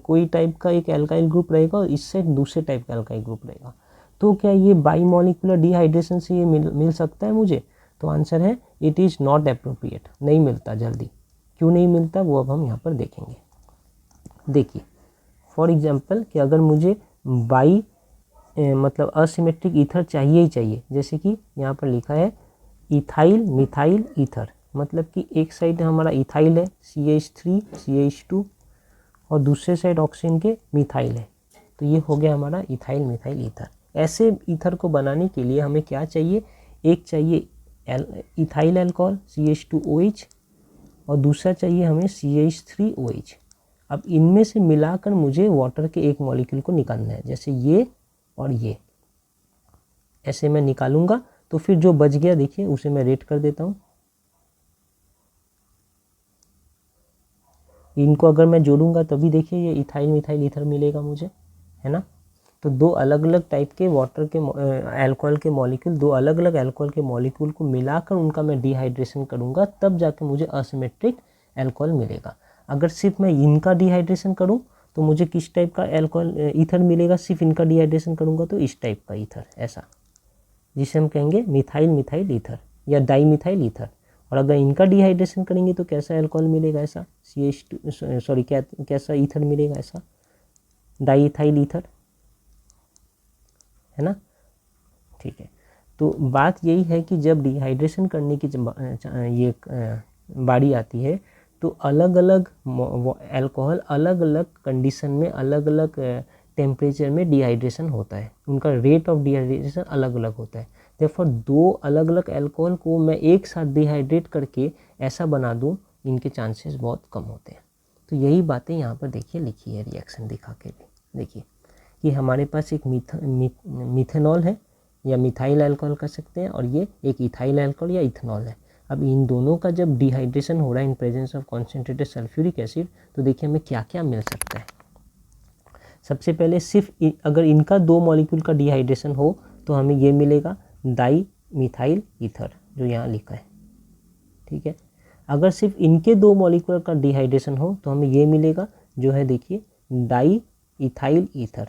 कोई टाइप का एक एल्काइल ग्रुप रहेगा और इस साइड दूसरे टाइप का एल्काइल ग्रुप रहेगा, तो क्या ये बाईमॉलिक्यूलर डिहाइड्रेशन से ये मिल सकता है मुझे? तो आंसर है इट इज़ नॉट एप्रोप्रिएट, नहीं मिलता जल्दी। क्यों नहीं मिलता वो अब हम यहाँ पर देखेंगे। देखिए फॉर एग्जांपल कि अगर मुझे मतलब असिमेट्रिक ईथर चाहिए ही चाहिए, जैसे कि यहाँ पर लिखा है इथाइल मिथाइल ईथर, मतलब कि एक साइड हमारा इथाइल है CH3 CH2 और दूसरे साइड ऑक्सीजन के मिथाइल है, तो ये हो गया हमारा इथाइल मिथाइल ईथर। ऐसे ईथर को बनाने के लिए हमें क्या चाहिए? एक चाहिए इथाइल अल्कोहल CH2OH और दूसरा चाहिए हमें CH3OH। अब इनमें से मिलाकर मुझे वाटर के एक मॉलिक्यूल को निकालना है, जैसे ये और ये ऐसे मैं निकालूंगा, तो फिर जो बच गया देखिए उसे मैं रेट कर देता हूँ। इनको अगर मैं जोड़ूंगा तभी देखिए ये इथाइल मिथाइल ईथर मिलेगा मुझे, है ना। तो दो अलग अलग टाइप के वाटर के अल्कोहल के मॉलिक्यूल, दो अलग अलग अल्कोहल के मॉलिक्यूल को मिलाकर उनका मैं डिहाइड्रेशन करूंगा, तब जाके मुझे असिमेट्रिक अल्कोहल मिलेगा। अगर सिर्फ मैं इनका डिहाइड्रेशन करूं तो मुझे किस टाइप का अल्कोहल ईथर मिलेगा? सिर्फ इनका डिहाइड्रेशन करूंगा तो इस टाइप का ईथर, ऐसा, जिसे हम कहेंगे मिथाइल मिथाइल ईथर या डाईमिथाइल ईथर। और अगर इनका डिहाइड्रेशन करेंगे तो कैसा अल्कोहल मिलेगा? ऐसा कैसा ईथर मिलेगा? ऐसा डाईइथाइल ईथर, है ना। ठीक है, तो बात यही है कि जब डिहाइड्रेशन करने की ये बारी आती है तो अलग अलग अल्कोहल अलग अलग कंडीशन में अलग अलग टेम्परेचर में डिहाइड्रेशन होता है, उनका रेट ऑफ डिहाइड्रेशन अलग अलग होता है। देयरफॉर दो अलग अलग अल्कोहल को मैं एक साथ डिहाइड्रेट करके ऐसा बना दूं, इनके चांसेस बहुत कम होते हैं। तो यही बातें यहाँ पर देखिए लिखी है रिएक्शन दिखा के भी। देखिए कि हमारे पास एक मिथेनॉल है या मिथाइल अल्कोहल कर सकते हैं, और ये एक इथाइल अल्कोहल या इथेनॉल है। अब इन दोनों का जब डिहाइड्रेशन हो रहा है in presence of concentrated sulphuric acid, तो देखिए हमें क्या क्या मिल सकता है। सबसे पहले सिर्फ अगर इनका दो मॉलिक्यूल का डिहाइड्रेशन हो तो हमें ये मिलेगा डाई मिथाइल ईथर, जो यहाँ लिखा है, ठीक है। अगर सिर्फ इनके दो मॉलिक्यूल का डिहाइड्रेशन हो तो हमें ये मिलेगा, जो है देखिए डाई इथाइल ईथर।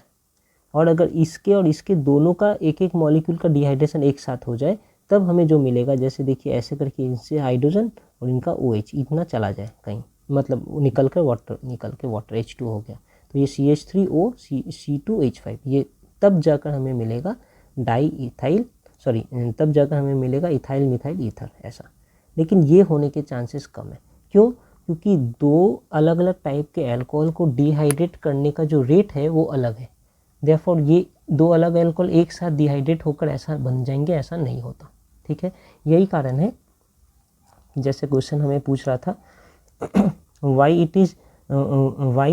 और अगर इसके और इसके दोनों का एक एक मॉलिक्यूल का डिहाइड्रेशन एक साथ हो जाए तब हमें जो मिलेगा, जैसे देखिए ऐसे करके इनसे हाइड्रोजन और इनका OH इतना चला जाए कहीं, मतलब निकल के वाटर H2 हो गया, तो ये CH3O C2H5, ये तब जाकर हमें मिलेगा तब जाकर हमें मिलेगा इथाइल मिथाइल ईथर, ऐसा। लेकिन ये होने के चांसेस कम है। क्यों? क्योंकि दो अलग अलग टाइप के अल्कोहल को डिहाइड्रेट करने का जो रेट है वो अलग है। देयरफॉर ये दो अलग अल्कोहल एक साथ डिहाइड्रेट होकर ऐसा बन जाएंगे, ऐसा नहीं होता, ठीक है। यही कारण है, जैसे क्वेश्चन हमें पूछ रहा था why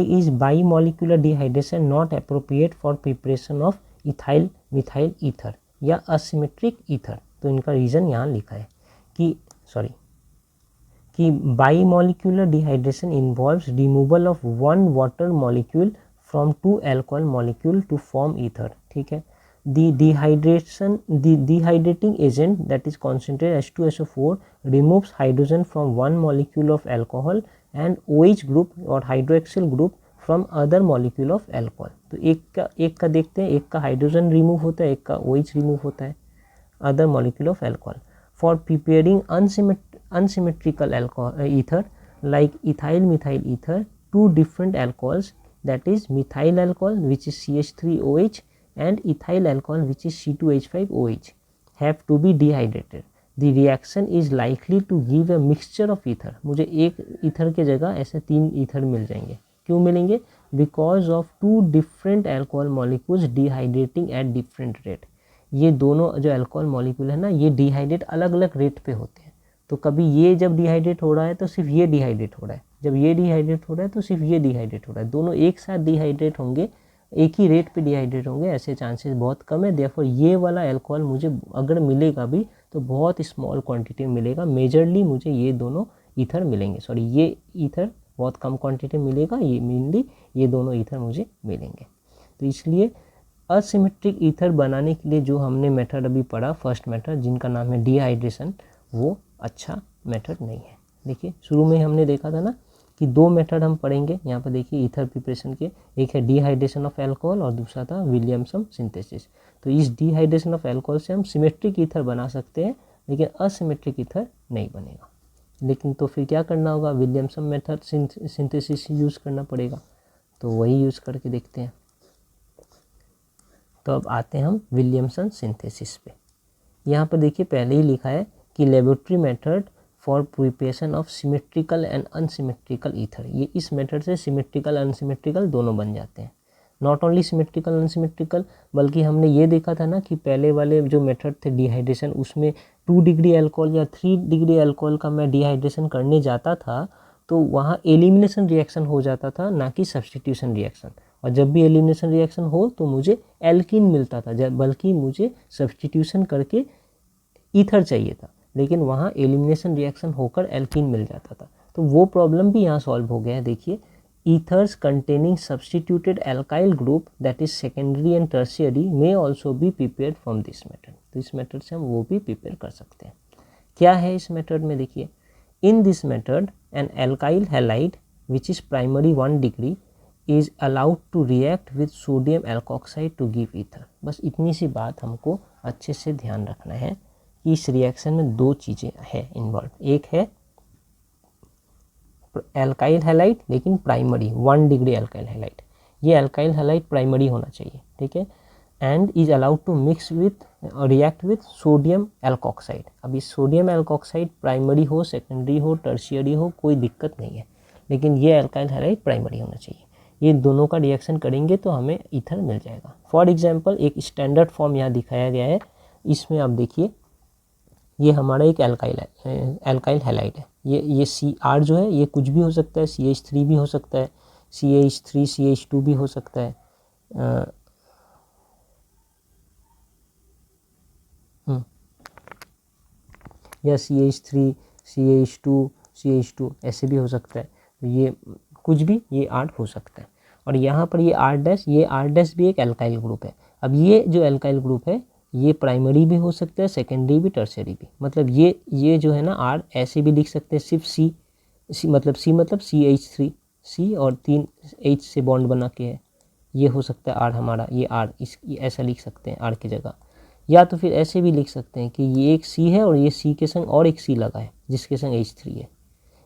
is bimolecular dehydration not appropriate for preparation of ethyl methyl ether या asymmetric ether। तो इनका रीज़न यहाँ लिखा है कि bimolecular dehydration involves removal of one water molecule from two alcohol molecule to form ether, ठीक है। The dehydrating agent that is concentrated H2SO4 removes hydrogen from one molecule of alcohol and OH group और hydroxyl group from other molecule of alcohol। तो एक का देखते हैं, एक का हाइड्रोजन रिमूव होता है, एक का OH रिमूव होता है, other molecule of alcohol। For preparing unsymmetrical alcohol ether like ethyl methyl ether, two different alcohols, that is methyl alcohol which is CH3OH and ethyl alcohol which is C2H5OH have to be dehydrated। The reaction is likely to give a mixture of ether। मुझे एक ether के जगह ऐसे तीन ether मिल जाएंगे। क्यों मिलेंगे? Because of two different alcohol molecules dehydrating at different rate। ये दोनों जो अल्कोहल मॉलिक्यूल है ना, ये डिहाइड्रेट अलग अलग रेट पे होते हैं। तो कभी ये जब डिहाइड्रेट हो रहा है तो सिर्फ ये डिहाइड्रेट हो रहा है, जब ये डिहाइड्रेट हो रहा है तो सिर्फ ये डिहाइड्रेट हो रहा है। दोनों एक साथ डिहाइड्रेट होंगे, एक ही रेट पे डिहाइड्रेट होंगे, ऐसे चांसेस बहुत कम है। देयरफॉर ये वाला अल्कोहल मुझे अगर मिलेगा भी तो बहुत स्मॉल क्वांटिटी में मिलेगा। मेजरली मुझे ये दोनों ईथर मिलेंगे, ये ईथर बहुत कम क्वांटिटी में मिलेगा, ये मेनली ये दोनों ईथर मुझे मिलेंगे। तो इसलिए असिमेट्रिक ईथर बनाने के लिए जो हमने मेथड अभी पढ़ा, फर्स्ट मेथड जिनका नाम है डिहाइड्रेशन, वो अच्छा मेथड नहीं है। देखिए शुरू में हमने देखा था ना कि दो मेथड हम पढ़ेंगे यहाँ पर देखिए ईथर प्रिपरेशन के, एक है डिहाइड्रेशन ऑफ अल्कोहल और दूसरा था विलियमसन सिंथेसिस। तो इस डिहाइड्रेशन ऑफ अल्कोहल से हम सिमेट्रिक ईथर बना सकते हैं, लेकिन असिमेट्रिक ईथर नहीं बनेगा। लेकिन तो फिर क्या करना होगा, विलियमसन मेथड सिंथेसिस यूज़ करना पड़ेगा। तो वही यूज़ करके देखते हैं। तो अब आते हैं हम विलियमसन सिंथेसिस पे। यहाँ पर देखिए पहले ही लिखा है कि laboratory method for preparation of symmetrical and unsymmetrical ether. ये इस मेथड से सिमेट्रिकल अनसिमेट्रिकल दोनों बन जाते हैं। नॉट ओनली सिमेट्रिकल अनसिमेट्रिकल, बल्कि हमने ये देखा था ना कि पहले वाले जो मेथड थे डिहाइड्रेशन, उसमें 2 डिग्री अल्कोहल या 3 डिग्री अल्कोहल का मैं डिहाइड्रेशन करने जाता था तो वहाँ एलिमिनेशन रिएक्शन हो जाता था, ना कि सब्स्टिट्यूशन रिएक्शन। और जब भी एलिमिनेशन रिएक्शन हो तो मुझे एल्कीन मिलता था, बल्कि मुझे सब्स्टिट्यूशन करके ईथर चाहिए था, लेकिन वहाँ एलिमिनेशन रिएक्शन होकर एल्कीन मिल जाता था। तो वो प्रॉब्लम भी यहाँ सॉल्व हो गया है। देखिए ethers containing substituted alkyl group that is secondary and tertiary may also be prepared from this method. तो इस मेथड से हम वो भी प्रिपेयर कर सकते हैं। क्या है इस मेथड में, देखिए in this method an alkyl halide which is primary 1 degree is allowed to react with sodium alkoxide to give ether. बस इतनी सी बात हमको अच्छे से ध्यान रखना है कि इस रिएक्शन में दो चीज़ें हैं इन्वॉल्व। एक है एल्काइल हैलाइड, लेकिन प्राइमरी 1 डिग्री एल्काइल हैलाइड। ये एल्काइल हैलाइड प्राइमरी होना चाहिए, ठीक है। And is allowed to mix with react with sodium alkoxide. अब इस सोडियम एल्कोक्साइड प्राइमरी हो, सेकेंडरी हो, टर्शियरी हो, कोई दिक्कत नहीं है, लेकिन ये एल्काइल हैलाइड प्राइमरी होना चाहिए। ये दोनों का रिएक्शन करेंगे तो हमें ईथर मिल जाएगा। फॉर एग्जाम्पल एक स्टैंडर्ड फॉर्म यहाँ दिखाया गया है। इसमें आप देखिए ये हमारा एक एल्काइल हैलाइड है। ये CR जो है ये कुछ भी हो सकता है, CH3 भी हो सकता है, CH3 CH2 भी हो सकता है, या CH3 CH2 CH2 ऐसे भी हो सकता है। तो ये कुछ भी ये R हो सकता है। और यहाँ पर ये R' भी एक एल्काइल ग्रुप है। अब ये जो एल्काइल ग्रुप है ये प्राइमरी भी हो सकता है, सेकेंडरी भी, टर्शियरी भी। मतलब ये जो है ना R ऐसे भी लिख सकते हैं, सिर्फ C मतलब CH3 C और 3 H से बॉन्ड बना के है, ये हो सकता है R हमारा। ये R ऐसा लिख सकते हैं R की जगह। या तो फिर ऐसे भी लिख सकते हैं कि ये एक C है और ये C के संग और एक C लगा है जिसके संग H3 है,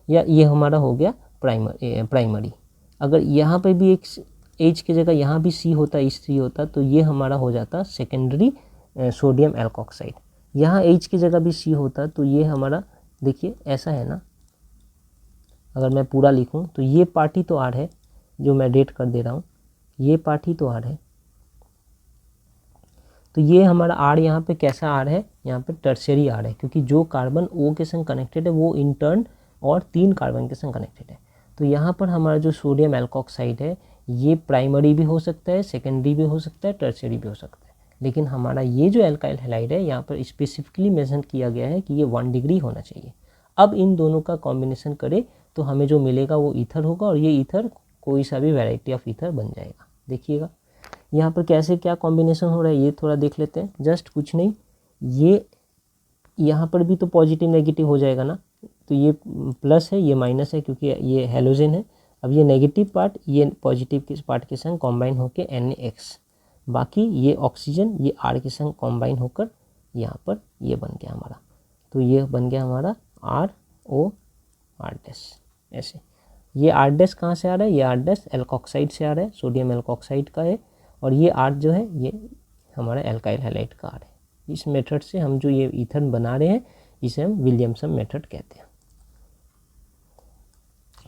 या ये हमारा हो गया प्राइमरी। अगर यहाँ पे भी एक H की जगह यहाँ भी C होता, H3 होता, तो ये हमारा हो जाता सेकेंडरी सोडियम एल्कोक्साइड। यहाँ H की जगह भी C होता तो ये हमारा, देखिए ऐसा है ना, अगर मैं पूरा लिखूँ तो ये पार्ट ही तो R है, जो मैं डेट कर दे रहा हूँ, ये पार्ट ही तो R है। तो ये हमारा R यहाँ पे कैसा R है, यहाँ पे टर्शियरी R है, क्योंकि जो कार्बन O के संग कनेक्टेड है वो इंटर्न और 3 कार्बन के संग कनेक्टेड है। तो यहाँ पर हमारा जो सोडियम एल्कोक्साइड है ये प्राइमरी भी हो सकता है, सेकेंडरी भी हो सकता है, टर्शियरी भी हो सकता है। लेकिन हमारा ये जो एल्काइल हैलाइड है यहाँ पर स्पेसिफिकली मेंशन किया गया है कि ये 1 डिग्री होना चाहिए। अब इन दोनों का कॉम्बिनेशन करें तो हमें जो मिलेगा वो ईथर होगा, और ये ईथर कोई सा भी वैरायटी ऑफ ईथर बन जाएगा। देखिएगा यहाँ पर कैसे क्या कॉम्बिनेशन हो रहा है ये थोड़ा देख लेते हैं। जस्ट कुछ नहीं, ये यहाँ पर भी तो पॉजिटिव नेगेटिव हो जाएगा ना, तो ये प्लस है ये माइनस है क्योंकि ये हेलोजन है। अब ये नेगेटिव पार्ट ये पॉजिटिव के पार्ट के संग कॉम्बाइन होकर NaX, बाकी ये ऑक्सीजन ये R के संग कॉम्बाइन होकर यहाँ पर ये बन गया हमारा। तो ये बन गया हमारा ROR'। ऐसे ये R' कहाँ से आ रहा है, ये R' एल्कोक्साइड से आ रहा है, सोडियम एल्कोक्साइड का है, और ये R जो है ये हमारा एल्काइल हैलाइड का R है। इस मेथड से हम जो ये ईथर बना रहे हैं इसे हम विलियमसन मेथड कहते हैं।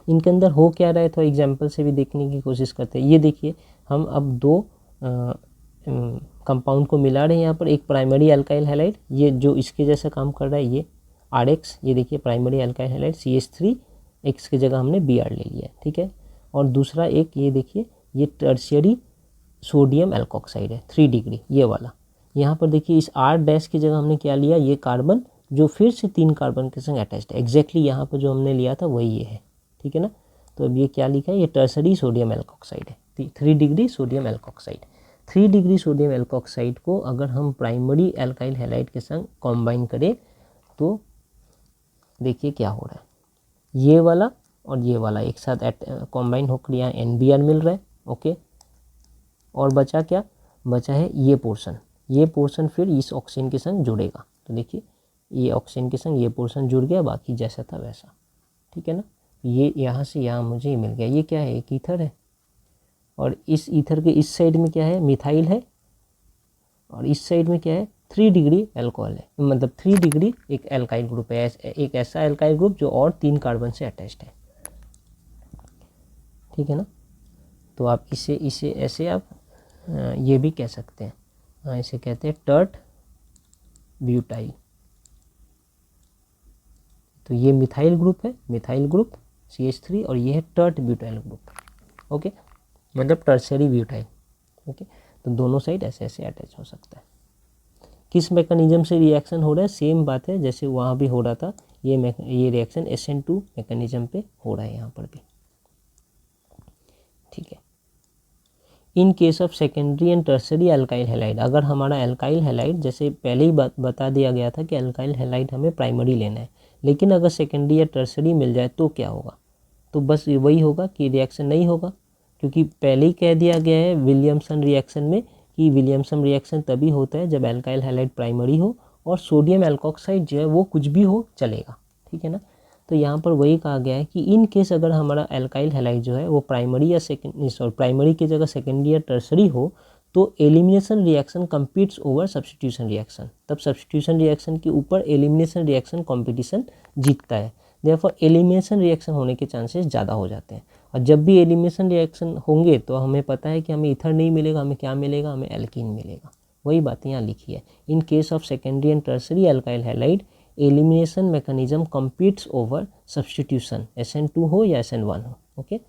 इनके अंदर हो क्या रहा है तो एग्जाम्पल से भी देखने की कोशिश करते हैं। ये देखिए हम अब दो कंपाउंड को मिला रहे हैं यहाँ पर। एक प्राइमरी एल्काइल हैलाइड ये जो इसके जैसा काम कर रहा है ये RH, ये देखिए primary alkyl halide CH3 X की जगह हमने Br ले लिया है, ठीक है। और दूसरा एक ये देखिए ये टर्शियरी सोडियम एल्कोक्साइड है 3 डिग्री ये वाला। यहाँ पर देखिए इस R' की जगह हमने क्या लिया, ये कार्बन जो फिर से 3 कार्बन के संग अटैच्ड है। एग्जैक्टली यहाँ पर जो हमने लिया था वही ये है, ठीक है ना। तो अब ये क्या लिखा है, ये टर्शरी सोडियम एल्कोक्साइड है 3 degree sodium alkoxide. 3 degree sodium alkoxide को अगर हम प्राइमरी एल्काइल हैलाइड के संग कॉम्बाइन करें तो देखिए क्या हो रहा है, ये वाला और ये वाला एक साथ कॉम्बाइन होकर यहाँ NBr मिल रहा है। ओके, और बचा क्या, बचा है ये पोर्शन फिर इस ऑक्सीजन के संग जुड़ेगा। तो देखिए ये ऑक्सीजन के संग ये पोर्शन जुड़ गया, बाकी जैसा था वैसा, ठीक है ना। ये यहाँ से यहाँ मुझे मिल गया। ये क्या है, एक ईथर है, और इस ईथर के इस साइड में क्या है, मिथाइल है, और इस साइड में क्या है, 3 डिग्री अल्कोहल है, मतलब 3 डिग्री एक एल्काइल ग्रुप है, एक ऐसा एल्काइल ग्रुप जो और 3 कार्बन से अटैच्ड है, ठीक है ना। तो आप इसे ऐसे आप ये भी कह सकते हैं, इसे कहते हैं टर्ट ब्यूटाइल। तो ये मिथाइल ग्रुप है, मिथाइल ग्रुप CH3, और ये है टर्ट ब्यूटाइल ग्रुप। ओके, मतलब टर्सरी ब्यूटाइल। ओके, तो दोनों साइड ऐसे ऐसे अटैच हो सकता है। किस मैकेनिज्म से रिएक्शन हो रहा है, सेम बात है जैसे वहाँ भी हो रहा था। ये रिएक्शन SN2 मैकेनिज्म पे हो रहा है यहाँ पर भी, ठीक है। In case of secondary and tertiary alkyl halide, अगर हमारा अल्काइल हैलाइड, जैसे पहले ही बता दिया गया था कि अल्काइल हैलाइड हमें प्राइमरी लेना है, लेकिन अगर सेकेंडरी या टर्सरी मिल जाए तो क्या होगा, तो बस वही होगा कि रिएक्शन नहीं होगा, क्योंकि पहले ही कह दिया गया है विलियमसन रिएक्शन में कि विलियमसन रिएक्शन तभी होता है जब अल्काइल हैलाइड प्राइमरी हो और सोडियम एल्कोक्साइड जो है वो कुछ भी हो चलेगा, ठीक है ना। तो यहाँ पर वही कहा गया है कि इन केस अगर हमारा अल्काइल हैलाइड जो है वो प्राइमरी या प्राइमरी की जगह सेकेंडरी या टर्सरी हो, तो elimination reaction competes over substitution reaction, तब सब्स्टिट्यूशन रिएक्शन के ऊपर एलिमिनेशन रिएक्शन कॉम्पिटिशन जीतता है। देयरफॉर एलिमिनेशन रिएक्शन होने के चांसेस ज़्यादा हो जाते हैं, और जब भी एलिमिनेशन रिएक्शन होंगे तो हमें पता है कि हमें ईथर नहीं मिलेगा, हमें क्या मिलेगा, हमें एल्कीन मिलेगा। वही बात यहाँ लिखी है, in case of secondary and tertiary alkyl halide elimination mechanism competes over substitution, SN2 हो या SN1 हो। Okay,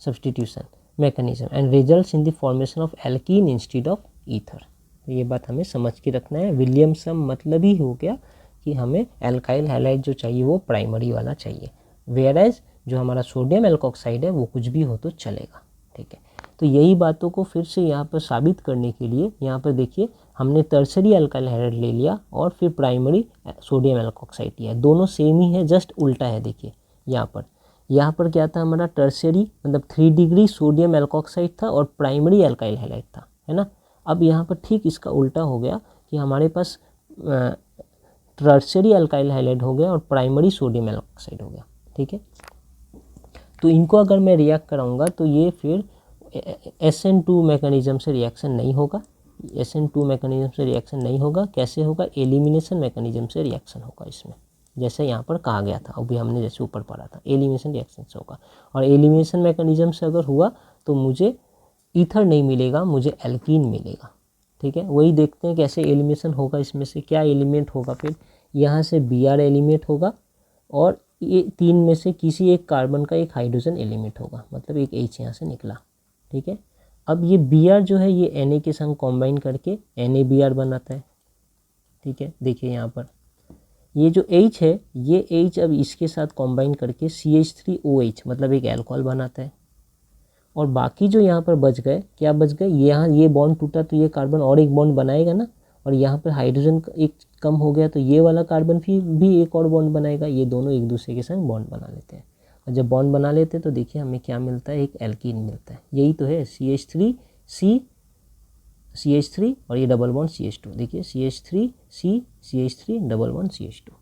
substitution mechanism and results in the formation of alkene instead of ether. तो ये बात हमें समझ के रखना है। विलियमसन मतलब ही हो गया कि हमें अल्काइल हैलाइड जो चाहिए वो प्राइमरी वाला चाहिए, वेयरएज जो हमारा सोडियम एल्कोक्साइड है वो कुछ भी हो तो चलेगा, ठीक है। तो यही बातों को फिर से यहाँ पर साबित करने के लिए यहाँ पर देखिए हमने टर्सरी अल्काइल हैलाइड ले लिया और फिर प्राइमरी सोडियम एल्कोक्साइड लिया, दोनों सेम ही है, जस्ट उल्टा है। देखिए यहाँ पर क्या था, हमारा टर्सरी मतलब 3 डिग्री सोडियम एल्कोक्साइड था और प्राइमरी अल्काइल हैलाइड था, है ना। अब यहाँ पर ठीक इसका उल्टा हो गया कि हमारे पास टर्सरी अल्काइल हैलाइड हो गया और प्राइमरी सोडियम एल्कोक्साइड हो गया, ठीक है। तो इनको अगर मैं रिएक्ट कराऊंगा तो ये फिर SN2 मैकेनिज्म से रिएक्शन नहीं होगा, SN2 मैकेनिज्म से रिएक्शन नहीं होगा। कैसे होगा, एलिमिनेशन मैकेनिज्म से रिएक्शन होगा इसमें, जैसे यहाँ पर कहा गया था, अभी हमने जैसे ऊपर पढ़ा था, एलिमिनेशन रिएक्शन से होगा। और एलिमिनेशन मैकेनिज्म से अगर हुआ तो मुझे ईथर नहीं मिलेगा, एल्कीन एल्कीन मिलेगा, ठीक है। वही देखते हैं कैसे एलिमिनेशन होगा, इसमें से क्या एलिमेंट होगा। फिर यहाँ से Br एलिमेंट होगा और ये 3 में से किसी एक कार्बन का एक हाइड्रोजन एलिमेंट होगा, मतलब एक H यहाँ से निकला, ठीक है। अब ये Br जो है ये Na के संग कॉम्बाइन करके NaBr बनाता है, ठीक है। देखिए यहाँ पर ये जो H है, ये H अब इसके साथ कॉम्बाइन करके CH3OH मतलब एक अल्कोहल बनाता है। और बाकी जो यहाँ पर बच गए, क्या बच गए, यहाँ ये बॉन्ड टूटा तो ये कार्बन और एक बॉन्ड बनाएगा ना, और यहाँ पर हाइड्रोजन एक कम हो गया तो ये वाला कार्बन भी एक और बॉन्ड बनाएगा। ये दोनों एक दूसरे के संग बॉन्ड बना लेते हैं, और जब बॉन्ड बना लेते हैं तो देखिए हमें क्या मिलता है, एक एल्कीन मिलता है। यही तो है CH3 और ये डबल बॉन्ड CH2, देखिए CH3 डबल बॉन्ड CH2।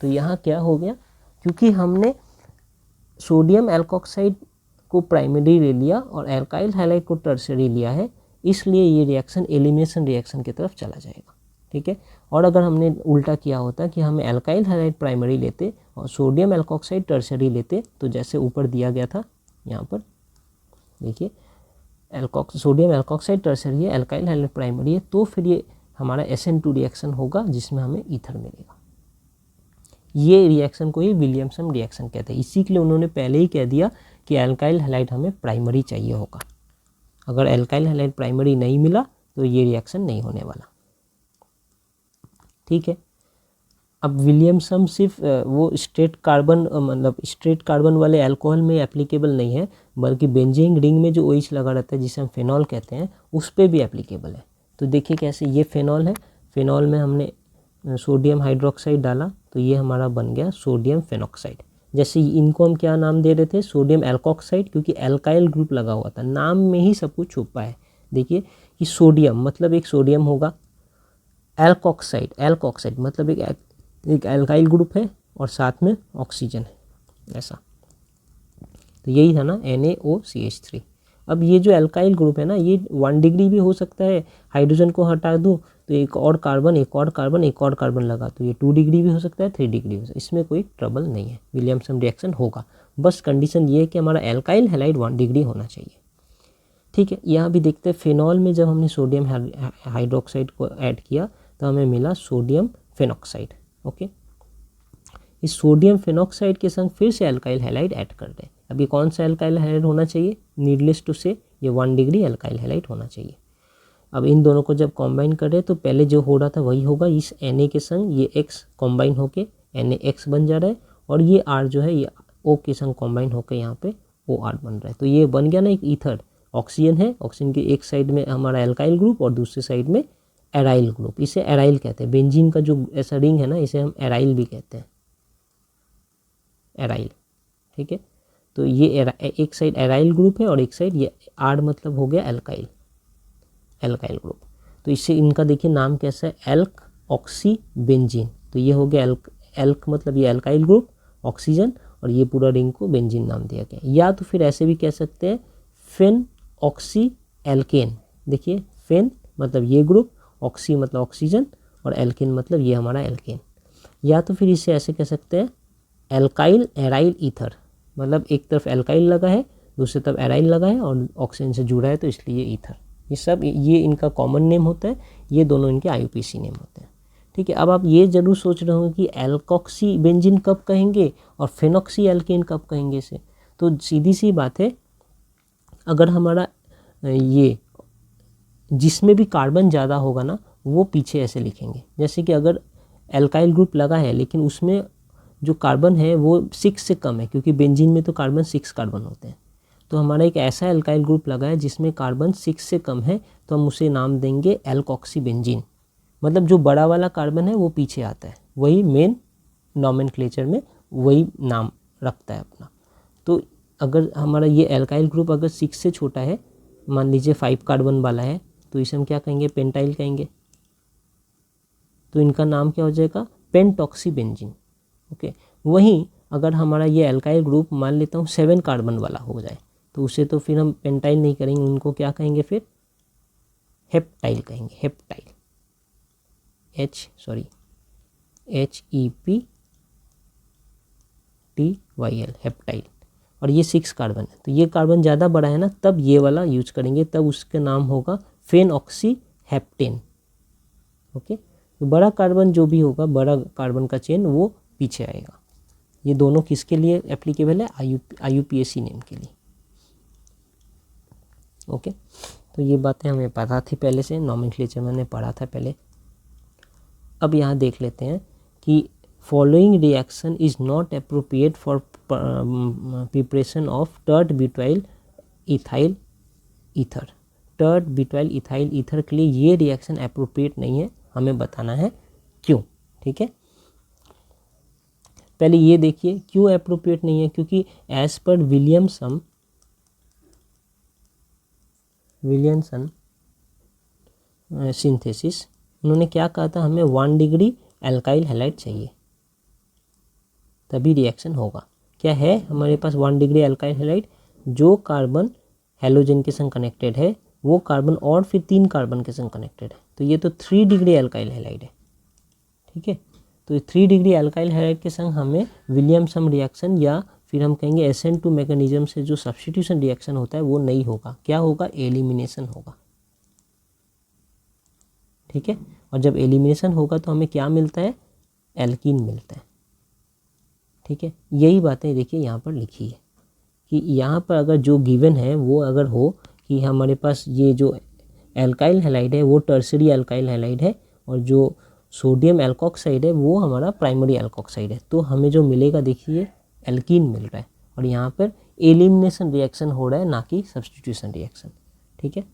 तो यहाँ क्या हो गया, क्योंकि हमने सोडियम एल्कोक्साइड को प्राइमरी ले लिया और अल्काइल हैलाइड को टर्सरी लिया है, इसलिए ये रिएक्शन एलिमिनेशन रिएक्शन की तरफ चला जाएगा, ठीक है। और अगर हमने उल्टा किया होता कि हमें अल्काइल हैलाइड प्राइमरी लेते और सोडियम एल्कोक्साइड टर्सरी लेते, तो जैसे ऊपर दिया गया था यहाँ पर देखिए सोडियम एल्कोक्साइड टर्सरी है, अल्काइल हैलाइड प्राइमरी है, तो फिर ये हमारा SN2 रिएक्शन होगा जिसमें हमें ईथर मिलेगा। ये रिएक्शन को ही विलियमसन रिएक्शन कहते हैं। इसी के लिए उन्होंने पहले ही कह दिया कि अल्काइल हैलाइड हमें प्राइमरी चाहिए होगा। अगर अल्काइल हैलाइड प्राइमरी नहीं मिला तो ये रिएक्शन नहीं होने वाला, ठीक है। अब विलियमसन सिर्फ वो स्ट्रेट कार्बन वाले अल्कोहल में एप्लीकेबल नहीं है, बल्कि बेंजीन रिंग में जो OH लगा रहता है जिसे हम फेनॉल कहते हैं, उस पर भी एप्लीकेबल है। तो देखिए कैसे, ये फेनॉल है, फेनॉल में हमने सोडियम हाइड्रोक्साइड डाला तो ये हमारा बन गया सोडियम फेनॉक्साइड। जैसे इनको हम क्या नाम दे रहे थे, सोडियम एल्कोक्साइड, क्योंकि एल्काइल ग्रुप लगा हुआ था, नाम में ही सब कुछ छुपा है। देखिए कि सोडियम मतलब एक सोडियम होगा, एल्कोक्साइड मतलब एक एल्काइल ग्रुप है और साथ में ऑक्सीजन है, ऐसा। तो यही था ना NaOCH3। अब ये जो एल्काइल ग्रुप है ना, ये 1 डिग्री भी हो सकता है, हाइड्रोजन को हटा दूँ तो एक और कार्बन लगा तो ये 2 डिग्री भी हो सकता है, 3 डिग्री हो सकता है, इसमें कोई ट्रबल नहीं है, विलियमसन रिएक्शन होगा। बस कंडीशन ये है कि हमारा एल्काइल हैलाइड 1 डिग्री होना चाहिए। ठीक है, यहाँ भी देखते हैं फिनॉल में जब हमने सोडियम हाइड्रोक्साइड को ऐड किया तो हमें मिला सोडियम फेनॉक्साइड। ओके, इस सोडियम फेनॉक्साइड के संग फिर से एल्काइल हैलाइड ऐड कर दें। अब ये कौन सा एल्काइल हैलाइड होना चाहिए, नीडलेस टू से ये 1 डिग्री एल्काइल हैलाइड होना चाहिए। अब इन दोनों को जब कॉम्बाइन करें तो पहले जो हो रहा था वही होगा, इस Na के संग ये X कॉम्बाइन होके NaX बन जा रहा है और ये R जो है ये O के संग कॉम्बाइन होकर यहाँ पे OR बन रहा है। तो ये बन गया ना एक ईथर, ऑक्सीजन है, ऑक्सीजन के एक साइड में हमारा एल्काइल ग्रुप और दूसरे साइड में एराइल ग्रुप, इसे एराइल कहते हैं। बेंजीन का जो ऐसा रिंग है ना, इसे हम एराइल भी कहते हैं, एराइल। ठीक है, तो ये एक साइड एराइल ग्रुप है और एक साइड ये R मतलब हो गया एल्काइल ग्रुप। तो इससे इनका देखिए नाम कैसा है, एल्क ऑक्सी बेंजीन। तो ये हो गया एल्क मतलब ये एल्काइल ग्रुप, ऑक्सीजन, और ये पूरा रिंग को बेंजीन नाम दिया गया। या तो फिर ऐसे भी कह सकते हैं फेन ऑक्सी एल्केन। देखिए फेन मतलब ये ग्रुप, ऑक्सी मतलब ऑक्सीजन और एल्केन मतलब ये हमारा एल्केन। या तो फिर इसे ऐसे कह सकते हैं एल्काइल एराइल ईथर, मतलब एक तरफ एल्काइल लगा है दूसरी तरफ एराइल लगा है और ऑक्सीजन से जुड़ा है तो इसलिए ईथर। ये सब ये इनका कॉमन नेम होता है, ये दोनों इनके IUPAC नेम होते हैं। ठीक है, अब आप ये जरूर सोच रहे होंगे कि एल्कोक्सी बेंजीन कब कहेंगे और फेनॉक्सी एल्केन कब कहेंगे इसे। तो सीधी सी बात है, अगर हमारा ये जिसमें भी कार्बन ज़्यादा होगा ना वो पीछे ऐसे लिखेंगे। जैसे कि अगर एल्काइल ग्रुप लगा है लेकिन उसमें जो कार्बन है वो 6 से कम है, क्योंकि बेंजीन में तो कार्बन 6 कार्बन होते हैं, तो हमारा एक ऐसा एल्काइल ग्रुप लगा है जिसमें कार्बन 6 से कम है, तो हम उसे नाम देंगे एल्कोक्सी बेंजीन। मतलब जो बड़ा वाला कार्बन है वो पीछे आता है, वही मेन नॉमेनक्लेचर में वही नाम रखता है अपना। तो अगर हमारा ये एल्काइल ग्रुप अगर 6 से छोटा है, मान लीजिए 5 कार्बन वाला है, तो इसे हम क्या कहेंगे, पेंटाइल कहेंगे। तो इनका नाम क्या हो जाएगा, पेंटॉक्सी बेंजीन। ओके, वहीं अगर हमारा ये एल्काइल ग्रुप मान लेता हूँ 7 कार्बन वाला हो जाए तो उसे तो फिर हम पेंटाइल नहीं करेंगे, उनको क्या कहेंगे, फिर हेप्टाइल कहेंगे, हेप्टाइल, HEPTYL, हेप्टाइल। और ये 6 कार्बन है, तो ये कार्बन ज़्यादा बड़ा है ना, तब ये वाला यूज करेंगे, तब उसका नाम होगा फेनऑक्सी हेप्टेन। ओके, तो बड़ा कार्बन जो भी होगा, बड़ा कार्बन का चेन वो पीछे आएगा। ये दोनों किसके लिए एप्लीकेबल है, IUPAC नेम के लिए। ओके, तो ये बातें हमें पता थी पहले से, नॉमेनक्लेचर मैंने पढ़ा था पहले। अब यहाँ देख लेते हैं कि following reaction is not appropriate for preparation of tert butyl ethyl ether. Tert butyl ethyl ether के लिए ये रिएक्शन अप्रोप्रिएट नहीं है, हमें बताना है क्यों। ठीक है, पहले ये देखिए क्यों अप्रोप्रिएट नहीं है, क्योंकि एज पर विलियमसन सिंथेसिस उन्होंने क्या कहा था, हमें 1 डिग्री एल्काइल हैलाइड चाहिए तभी रिएक्शन होगा। क्या है हमारे पास 1 डिग्री एल्काइल हैलाइड, जो कार्बन हेलोजन के संग कनेक्टेड है वो कार्बन और फिर 3 कार्बन के संग कनेक्टेड है, तो ये तो 3 डिग्री एल्काइल हैलाइड है। ठीक है, तो 3 डिग्री एल्काइल हैलाइड के संग हमें विलियमसन रिएक्शन या फिर हम कहेंगे SN2 मैकेनिज्म से जो सब्स्टिट्यूशन रिएक्शन होता है वो नहीं होगा। क्या होगा, एलिमिनेशन होगा। ठीक है, और जब एलिमिनेशन होगा तो हमें क्या मिलता है, एल्कीन मिलता है। ठीक है, यही बातें देखिए यहाँ पर लिखी है कि यहाँ पर अगर जो गिवन है वो अगर हो कि हमारे पास ये जो एल्काइल हैलाइड है वो टर्सरी एल्काइल हैलाइड है और जो सोडियम एल्कोक्साइड है वो हमारा प्राइमरी एल्कोक्साइड है, तो हमें जो मिलेगा देखिए एल्कीन मिल रहा है, और यहाँ पर एलिमिनेशन रिएक्शन हो रहा है ना कि सब्स्टिट्यूशन रिएक्शन। ठीक है,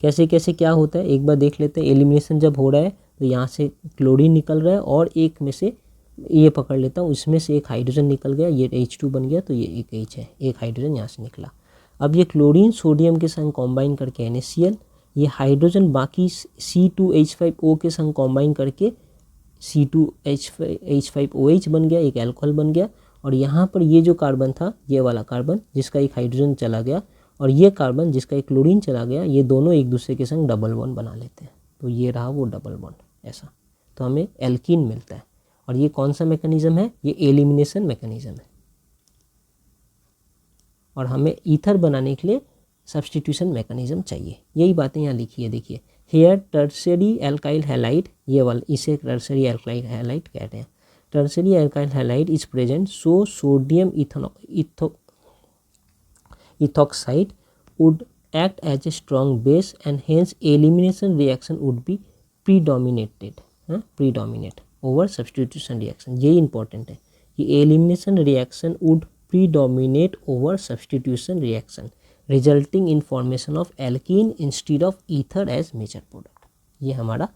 कैसे कैसे क्या होता है एक बार देख लेते हैं। एलिमिनेशन जब हो रहा है तो यहाँ से क्लोरीन निकल रहा है और एक में से ये पकड़ लेता हूँ, इसमें से एक हाइड्रोजन निकल गया, ये H2 बन गया, तो ये एक H है, एक हाइड्रोजन यहाँ से निकला। अब ये क्लोरीन सोडियम के संग कॉम्बाइन करके NaCl, ये हाइड्रोजन बाकी C2H5O के संग कॉम्बाइन करके C2H5OH बन गया, एक अल्कोहल बन गया। और यहाँ पर ये जो कार्बन था, ये वाला कार्बन जिसका एक हाइड्रोजन चला गया, और ये कार्बन जिसका एक क्लोरीन चला गया, ये दोनों एक दूसरे के संग डबल बॉन्ड बना लेते हैं, तो ये रहा वो डबल बॉन्ड ऐसा, तो हमें एल्कीन मिलता है। और ये कौन सा मैकेनिज्म है, ये एलिमिनेशन मैकेनिज्म है। और हमें ईथर बनाने के लिए सब्स्टिट्यूशन मैकेनिज्म चाहिए, यही बातें यहाँ लिखी है, देखिए हेयर टर्शियरी एल्काइल हैलाइड, ये वाला इसे टर्शियरी एल्काइल हैलाइड कहते हैं। Tertiary alkyl halide is present, so sodium ethoxide would act as a strong base and hence elimination reaction would be predominate over substitution reaction। ये important है कि elimination reaction would predominate over substitution reaction resulting in formation of alkene instead of ether as major product। ये हमारा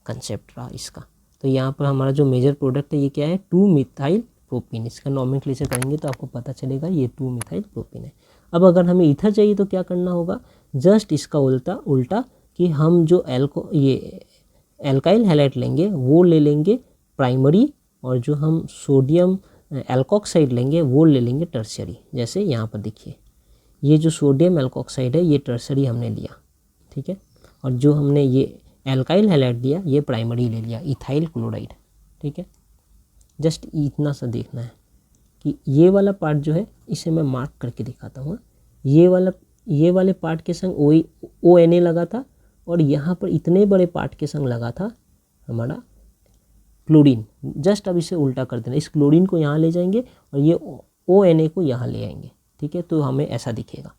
concept रहा इसका। तो यहाँ पर हमारा जो मेजर प्रोडक्ट है ये क्या है, 2-मिथाइल प्रोपीन। इसका नॉमेनक्लेचर करेंगे तो आपको पता चलेगा ये 2-मिथाइल प्रोपीन है। अब अगर हमें ईथर चाहिए तो क्या करना होगा, जस्ट इसका उल्टा कि हम जो ये एल्काइल हैलाइड लेंगे वो ले लेंगे प्राइमरी, और जो हम सोडियम एल्कोक्साइड लेंगे वो ले लेंगे टर्शियरी। जैसे यहाँ पर देखिए ये जो सोडियम एल्कोक्साइड है ये टर्शियरी हमने लिया, ठीक है, और जो हमने ये एल्काइल हैलाइड लिया ये प्राइमरी ले लिया, इथाइल क्लोराइड, ठीक है। जस्ट इतना सा देखना है कि ये वाला पार्ट जो है इसे मैं मार्क करके दिखाता हूँ, ये वाले पार्ट के संग ONA लगा था, और यहाँ पर इतने बड़े पार्ट के संग लगा था हमारा क्लोरीन। जस्ट अब इसे उल्टा कर देना, इस क्लोरीन को यहाँ ले जाएंगे और ये ONA को यहाँ ले आएंगे, ठीक है, तो हमें ऐसा दिखेगा।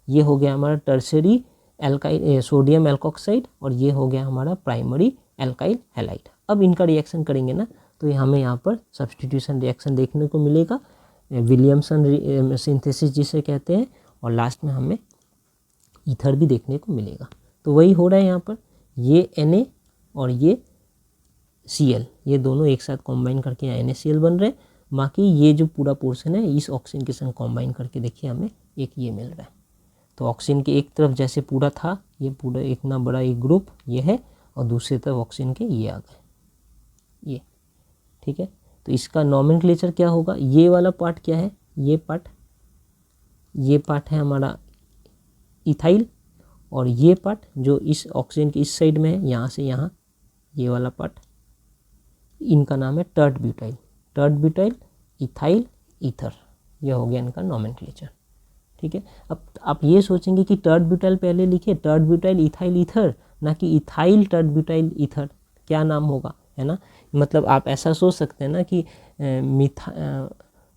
ये हो गया हमारा टर्शियरी एल्काइल सोडियम एल्कोक्साइड, और ये हो गया हमारा प्राइमरी एल्काइल हैलाइड। अब इनका रिएक्शन करेंगे ना तो हमें यहाँ पर सब्स्टिट्यूशन रिएक्शन देखने को मिलेगा, विलियमसन सिंथेसिस जिसे कहते हैं, और लास्ट में हमें ईथर भी देखने को मिलेगा। तो वही हो रहा है यहाँ पर, ये Na और ये Cl, ये दोनों एक साथ कॉम्बाइन करके यहाँ NaCl बन रहे हैं। बाकी ये जो पूरा पोर्शन है इस ऑक्सीजन के संग कॉम्बाइन करके देखिए हमें एक ये मिल रहा है। तो ऑक्सीजन के एक तरफ जैसे पूरा था, ये पूरा इतना बड़ा एक ग्रुप ये है, और दूसरी तरफ ऑक्सीजन के ये आ गए, ये, ठीक है। तो इसका नॉमेनक्लेचर क्या होगा, ये वाला पार्ट क्या है, ये पार्ट है हमारा इथाइल, और ये पार्ट जो इस ऑक्सीजन के इस साइड में है यहाँ से यहाँ, ये वाला पार्ट, इनका नाम है टर्ट ब्यूटाइल इथाइल ईथर। यह हो गया इनका नॉमेनक्लेचर, ठीक है। अब आप ये सोचेंगे कि टर्ट ब्यूटाइल पहले लिखे, टर्ट ब्यूटाइल इथाइल ईथर, ना कि इथाइल टर्ट ब्यूटाइल ईथर, क्या नाम होगा, है ना। मतलब आप ऐसा सोच सकते हैं ना कि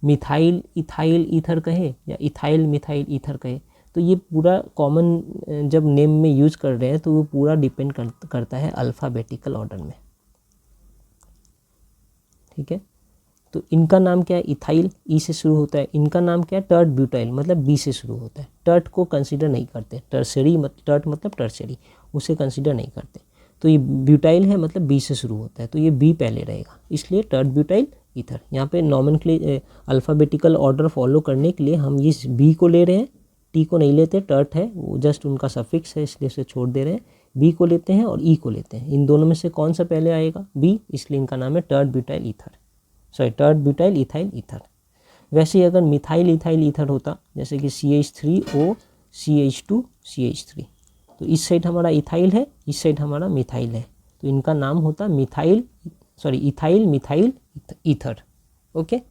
मिथाइल इथाइल ईथर कहे या इथाइल मिथाइल ईथर कहे, तो ये पूरा कॉमन जब नेम में यूज कर रहे हैं तो वो पूरा डिपेंड करता है अल्फ़ाबेटिकल ऑर्डर में, ठीक है। तो इनका नाम क्या है, इथाइल, ई से शुरू होता है। इनका नाम क्या है, टर्ट ब्यूटाइल, मतलब बी से शुरू होता है। टर्ट को कंसीडर नहीं करते, टर्ट मतलब टर्शरी, उसे कंसीडर नहीं करते। तो ये ब्यूटाइल है मतलब बी से शुरू होता है, तो ये बी पहले रहेगा, इसलिए टर्ट ब्यूटाइल ईथर। यहाँ पे अल्फ़ाबेटिकल ऑर्डर फॉलो करने के लिए हम इस बी को ले रहे हैं, टी को नहीं लेते, टर्ट है वो जस्ट उनका सफिक्स है इसलिए उसे छोड़ दे रहे हैं। बी को लेते हैं और ई को लेते हैं, इन दोनों में से कौन सा पहले आएगा, बी, इसलिए इनका नाम है टर्ट ब्यूटाइल इथाइल ईथर। वैसे ही अगर मिथाइल इथाइल ईथर होता, जैसे कि CH3O CH2 CH3, तो इस साइड हमारा इथाइल है, इस साइड हमारा मिथाइल है, तो इनका नाम होता इथाइल मिथाइल ईथर। ओके,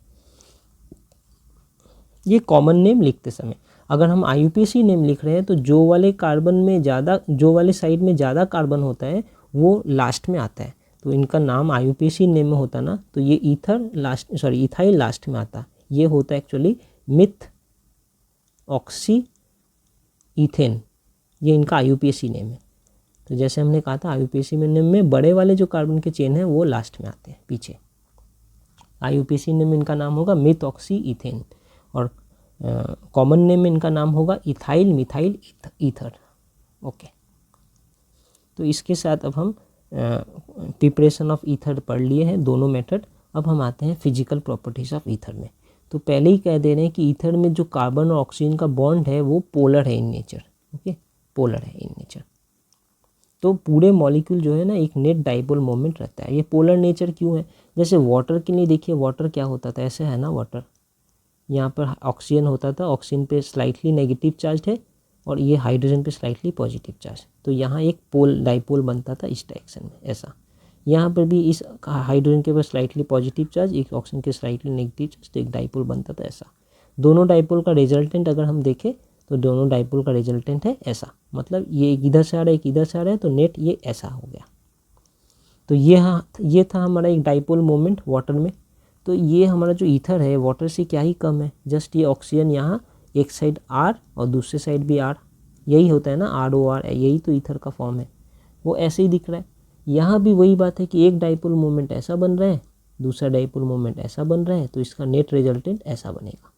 ये कॉमन नेम लिखते समय। अगर हम IUPAC नेम लिख रहे हैं तो जो वाले साइड में ज़्यादा कार्बन होता है वो लास्ट में आता है, तो इनका नाम IUPAC नेम में होता ना, तो ये इथाइल लास्ट में आता। ये होता है एक्चुअली मिथ ऑक्सी इथेन, ये इनका IUPAC नेम है। तो जैसे हमने कहा था IUPAC नेम में बड़े वाले जो कार्बन के चेन हैं वो लास्ट में आते हैं पीछे। IUPAC नेम में इनका नाम होगा मिथ ऑक्सी इथेन, और कॉमन नेम में इनका नाम होगा इथाइल मिथाइल ईथर। ओके, तो इसके साथ अब हम प्रिपरेशन ऑफ ईथर पढ़ लिए हैं दोनों मेथड। अब हम आते हैं फिजिकल प्रॉपर्टीज़ ऑफ ईथर में। तो पहले ही कह दे रहे हैं कि ईथर में जो कार्बन और ऑक्सीजन का बॉन्ड है वो पोलर है इन नेचर, ओके, पोलर है इन नेचर। तो पूरे मॉलिक्यूल जो है ना एक नेट डाइपोल मोमेंट रहता है। ये पोलर नेचर क्यों है? जैसे वाटर के लिए देखिए, वाटर क्या होता था, ऐसे है ना वाटर, यहाँ पर ऑक्सीजन होता था, ऑक्सीजन पे स्लाइटली नेगेटिव चार्ज है और ये हाइड्रोजन पे स्लाइटली पॉजिटिव चार्ज, तो यहाँ एक पोल डाइपोल बनता था इस डायरेक्शन में, ऐसा। यहाँ पर भी इस हाइड्रोजन के पास स्लाइटली पॉजिटिव चार्ज, एक ऑक्सीजन के स्लाइटली नेगेटिव चार्ज, तो एक डाइपोल बनता था ऐसा। दोनों डाइपोल का रिजल्टेंट अगर हम देखें तो दोनों डाइपोल का रिजल्टेंट है ऐसा, मतलब ये एक इधर से आ रहा है एक इधर से आ रहा है, तो नेट ये ऐसा हो गया। तो ये था हमारा एक डाइपोल मोमेंट वाटर में। तो ये हमारा जो ईथर है वाटर से क्या ही कम है, जस्ट ये ऑक्सीजन यहाँ एक साइड R और दूसरे साइड भी R, यही होता है ना ROR, यही तो ईथर का फॉर्म है, वो ऐसे ही दिख रहा है। यहाँ भी वही बात है कि एक डाइपोल मोमेंट ऐसा बन रहा है, दूसरा डाइपोल मोमेंट ऐसा बन रहा है, तो इसका नेट रिजल्टेंट ऐसा बनेगा।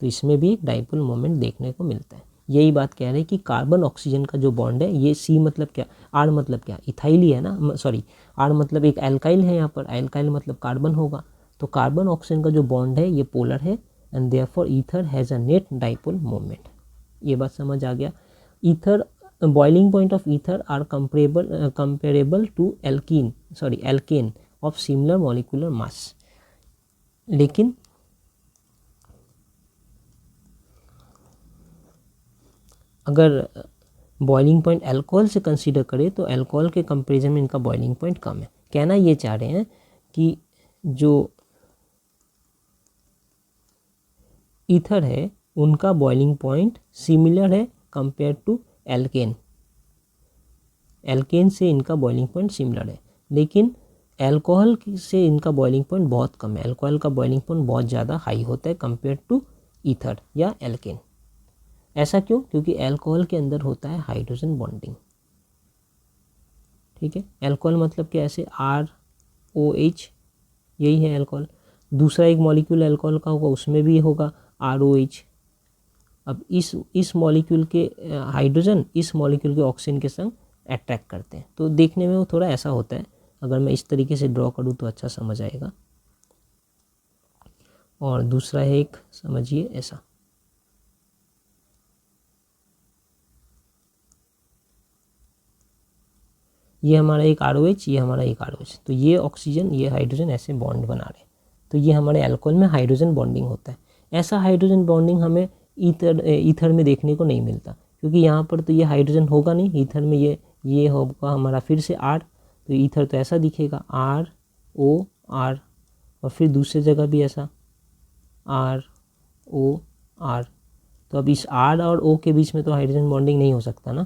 तो इसमें भी एक डाइपोल मोमेंट देखने को मिलता है। यही बात कह रहे हैं कि कार्बन ऑक्सीजन का जो बॉन्ड है, ये C मतलब क्या, R मतलब क्या, इथाइल ही है ना, सॉरी R मतलब एक एल्काइल है, यहाँ पर एल्काइल मतलब कार्बन होगा। तो कार्बन ऑक्सीजन का जो बॉन्ड है ये पोलर है and therefore ether has a net dipole moment. ये बात समझ आ गया। Ether boiling point of ether are comparable to alkane of similar molecular mass. लेकिन अगर बॉइलिंग पॉइंट अल्कोहल से कंसीडर करें तो अल्कोहल के कंपैरिजन में इनका बॉइलिंग पॉइंट कम है। कहना ये चाह रहे हैं कि जो ईथर है उनका बॉइलिंग पॉइंट सिमिलर है कंपेयर टू एल्केन, एल्केन से इनका बॉइलिंग पॉइंट सिमिलर है, लेकिन अल्कोहल से इनका बॉइलिंग पॉइंट बहुत कम है। अल्कोहल का बॉइलिंग पॉइंट बहुत ज़्यादा हाई होता है कंपेयर टू ईथर या एल्केन। ऐसा क्यों? क्योंकि अल्कोहल के अंदर होता है हाइड्रोजन बॉन्डिंग, ठीक है। अल्कोहल मतलब क्या, ऐसे ROH, यही है अल्कोहल। दूसरा एक मॉलिक्यूल अल्कोहल का होगा उसमें भी होगा ROH। अब इस मॉलिक्यूल के हाइड्रोजन इस मॉलिक्यूल के ऑक्सीजन के संग अट्रैक्ट करते हैं, तो देखने में वो थोड़ा ऐसा होता है। अगर मैं इस तरीके से ड्रॉ करूँ तो अच्छा समझ आएगा। और दूसरा है एक, समझिए ऐसा, ये हमारा एक ROH, ये हमारा एक ROH, तो ये ऑक्सीजन ये हाइड्रोजन ऐसे बॉन्ड बना रहे हैं। तो ये हमारे अल्कोहल में हाइड्रोजन बॉन्डिंग होता है। ऐसा हाइड्रोजन बॉन्डिंग हमें ईथर में देखने को नहीं मिलता, क्योंकि यहाँ पर तो ये हाइड्रोजन होगा नहीं, ईथर में ये होगा हमारा फिर से R, तो ईथर तो ऐसा दिखेगा ROR, और फिर दूसरी जगह भी ऐसा ROR। तो अब इस R और O के बीच में तो हाइड्रोजन बॉन्डिंग नहीं हो सकता ना,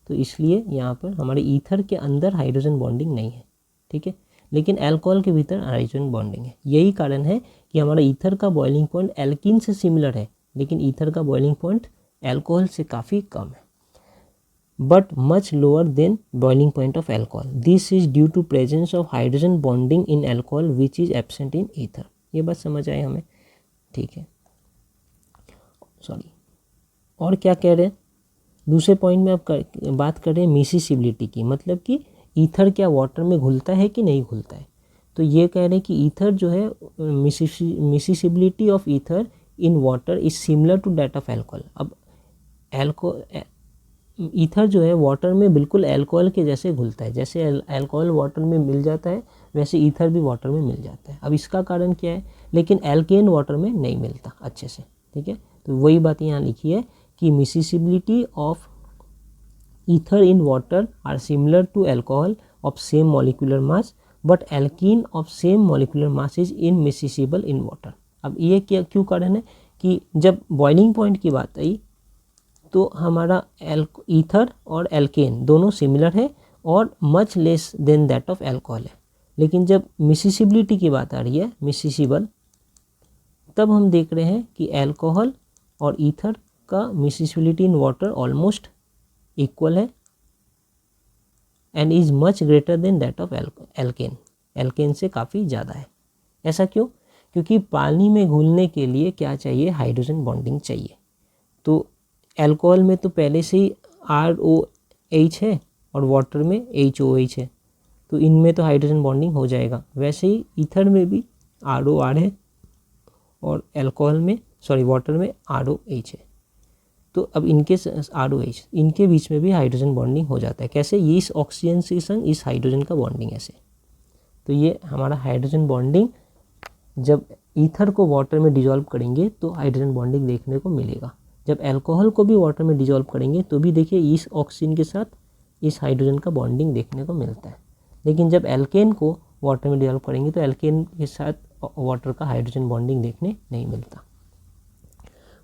तो इसलिए यहाँ पर हमारे ईथर के अंदर हाइड्रोजन बॉन्डिंग नहीं है, ठीक है। लेकिन अल्कोहल के भीतर हाइड्रोजन बॉन्डिंग है। यही कारण है कि हमारा ईथर का बॉइलिंग पॉइंट एल्कीन से सिमिलर है, लेकिन ईथर का बॉइलिंग पॉइंट अल्कोहल से काफ़ी कम है, but much lower than boiling point of alcohol. This is due to presence of hydrogen bonding in alcohol which is absent in ether. ये बात समझ आए हमें, ठीक है। सॉरी, और क्या कह रहे हैं दूसरे पॉइंट में, आप बात कर रहे हैं मिसिसिबिलिटी की, मतलब कि ईथर क्या वाटर में घुलता है कि नहीं घुलता है। तो ये कह रहे हैं कि ईथर जो है, miscibility of ether in water is similar to that of alcohol. अब ईथर जो है वाटर में बिल्कुल अल्कोहल के जैसे घुलता है, जैसे अल्कोहल वाटर में मिल जाता है वैसे ईथर भी वाटर में मिल जाता है। अब इसका कारण क्या है, लेकिन एल्केन वाटर में नहीं मिलता अच्छे से, ठीक है। तो वही बात यहाँ लिखी है कि miscibility of ether in water are similar to alcohol of same molecular mass, but alkene of same molecular mass is immiscible in water. अब ये क्या क्यों कारण है कि जब बॉइलिंग पॉइंट की बात आई तो हमारा ईथर और एल्केन दोनों सिमिलर है और much less than that of alcohol है, लेकिन जब मिसिसिबिलिटी की बात आ रही है, मिसिसिबल, तब हम देख रहे हैं कि अल्कोहल और ईथर का miscibility in water almost equal है and is much greater than that of alkane, alkane से काफ़ी ज़्यादा है। ऐसा क्यों? क्योंकि पानी में घुलने के लिए क्या चाहिए, हाइड्रोजन बॉन्डिंग चाहिए। तो अल्कोहल में तो पहले से ही ROH है और वाटर में HOH है, तो इनमें तो हाइड्रोजन बॉन्डिंग हो जाएगा। वैसे ही ईथर में भी ROR है और अल्कोहल में वाटर में ROH है। तो अब इनके ROH इनके बीच में भी हाइड्रोजन बॉन्डिंग हो जाता है। कैसे? ये इस ऑक्सीजन के संग इस हाइड्रोजन का बॉन्डिंग ऐसे। तो ये हमारा हाइड्रोजन बॉन्डिंग जब ईथर को वाटर में डिजॉल्व करेंगे तो हाइड्रोजन बॉन्डिंग देखने को मिलेगा। जब अल्कोहल को भी वाटर में डिजॉल्व करेंगे तो भी देखिए इस ऑक्सीजन के साथ इस हाइड्रोजन का बॉन्डिंग देखने को मिलता है। लेकिन जब एल्केन को वाटर में डिजॉल्व करेंगे तो एल्केन के साथ वाटर का हाइड्रोजन बॉन्डिंग देखने नहीं मिलता।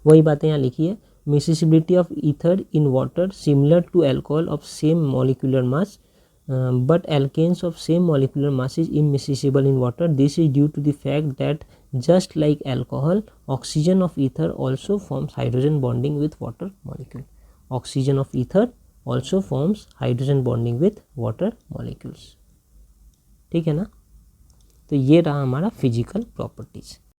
वही बातें यहाँ लिखी है। Miscibility of ether in water similar to alcohol of same molecular mass but alkanes of same molecular mass is immiscible in water. This is due to the fact that just like alcohol, oxygen of ether also forms hydrogen bonding with water molecule. Oxygen of ether also forms hydrogen bonding with water molecules. ठीक है ना? तो ये रहा हमारा physical properties.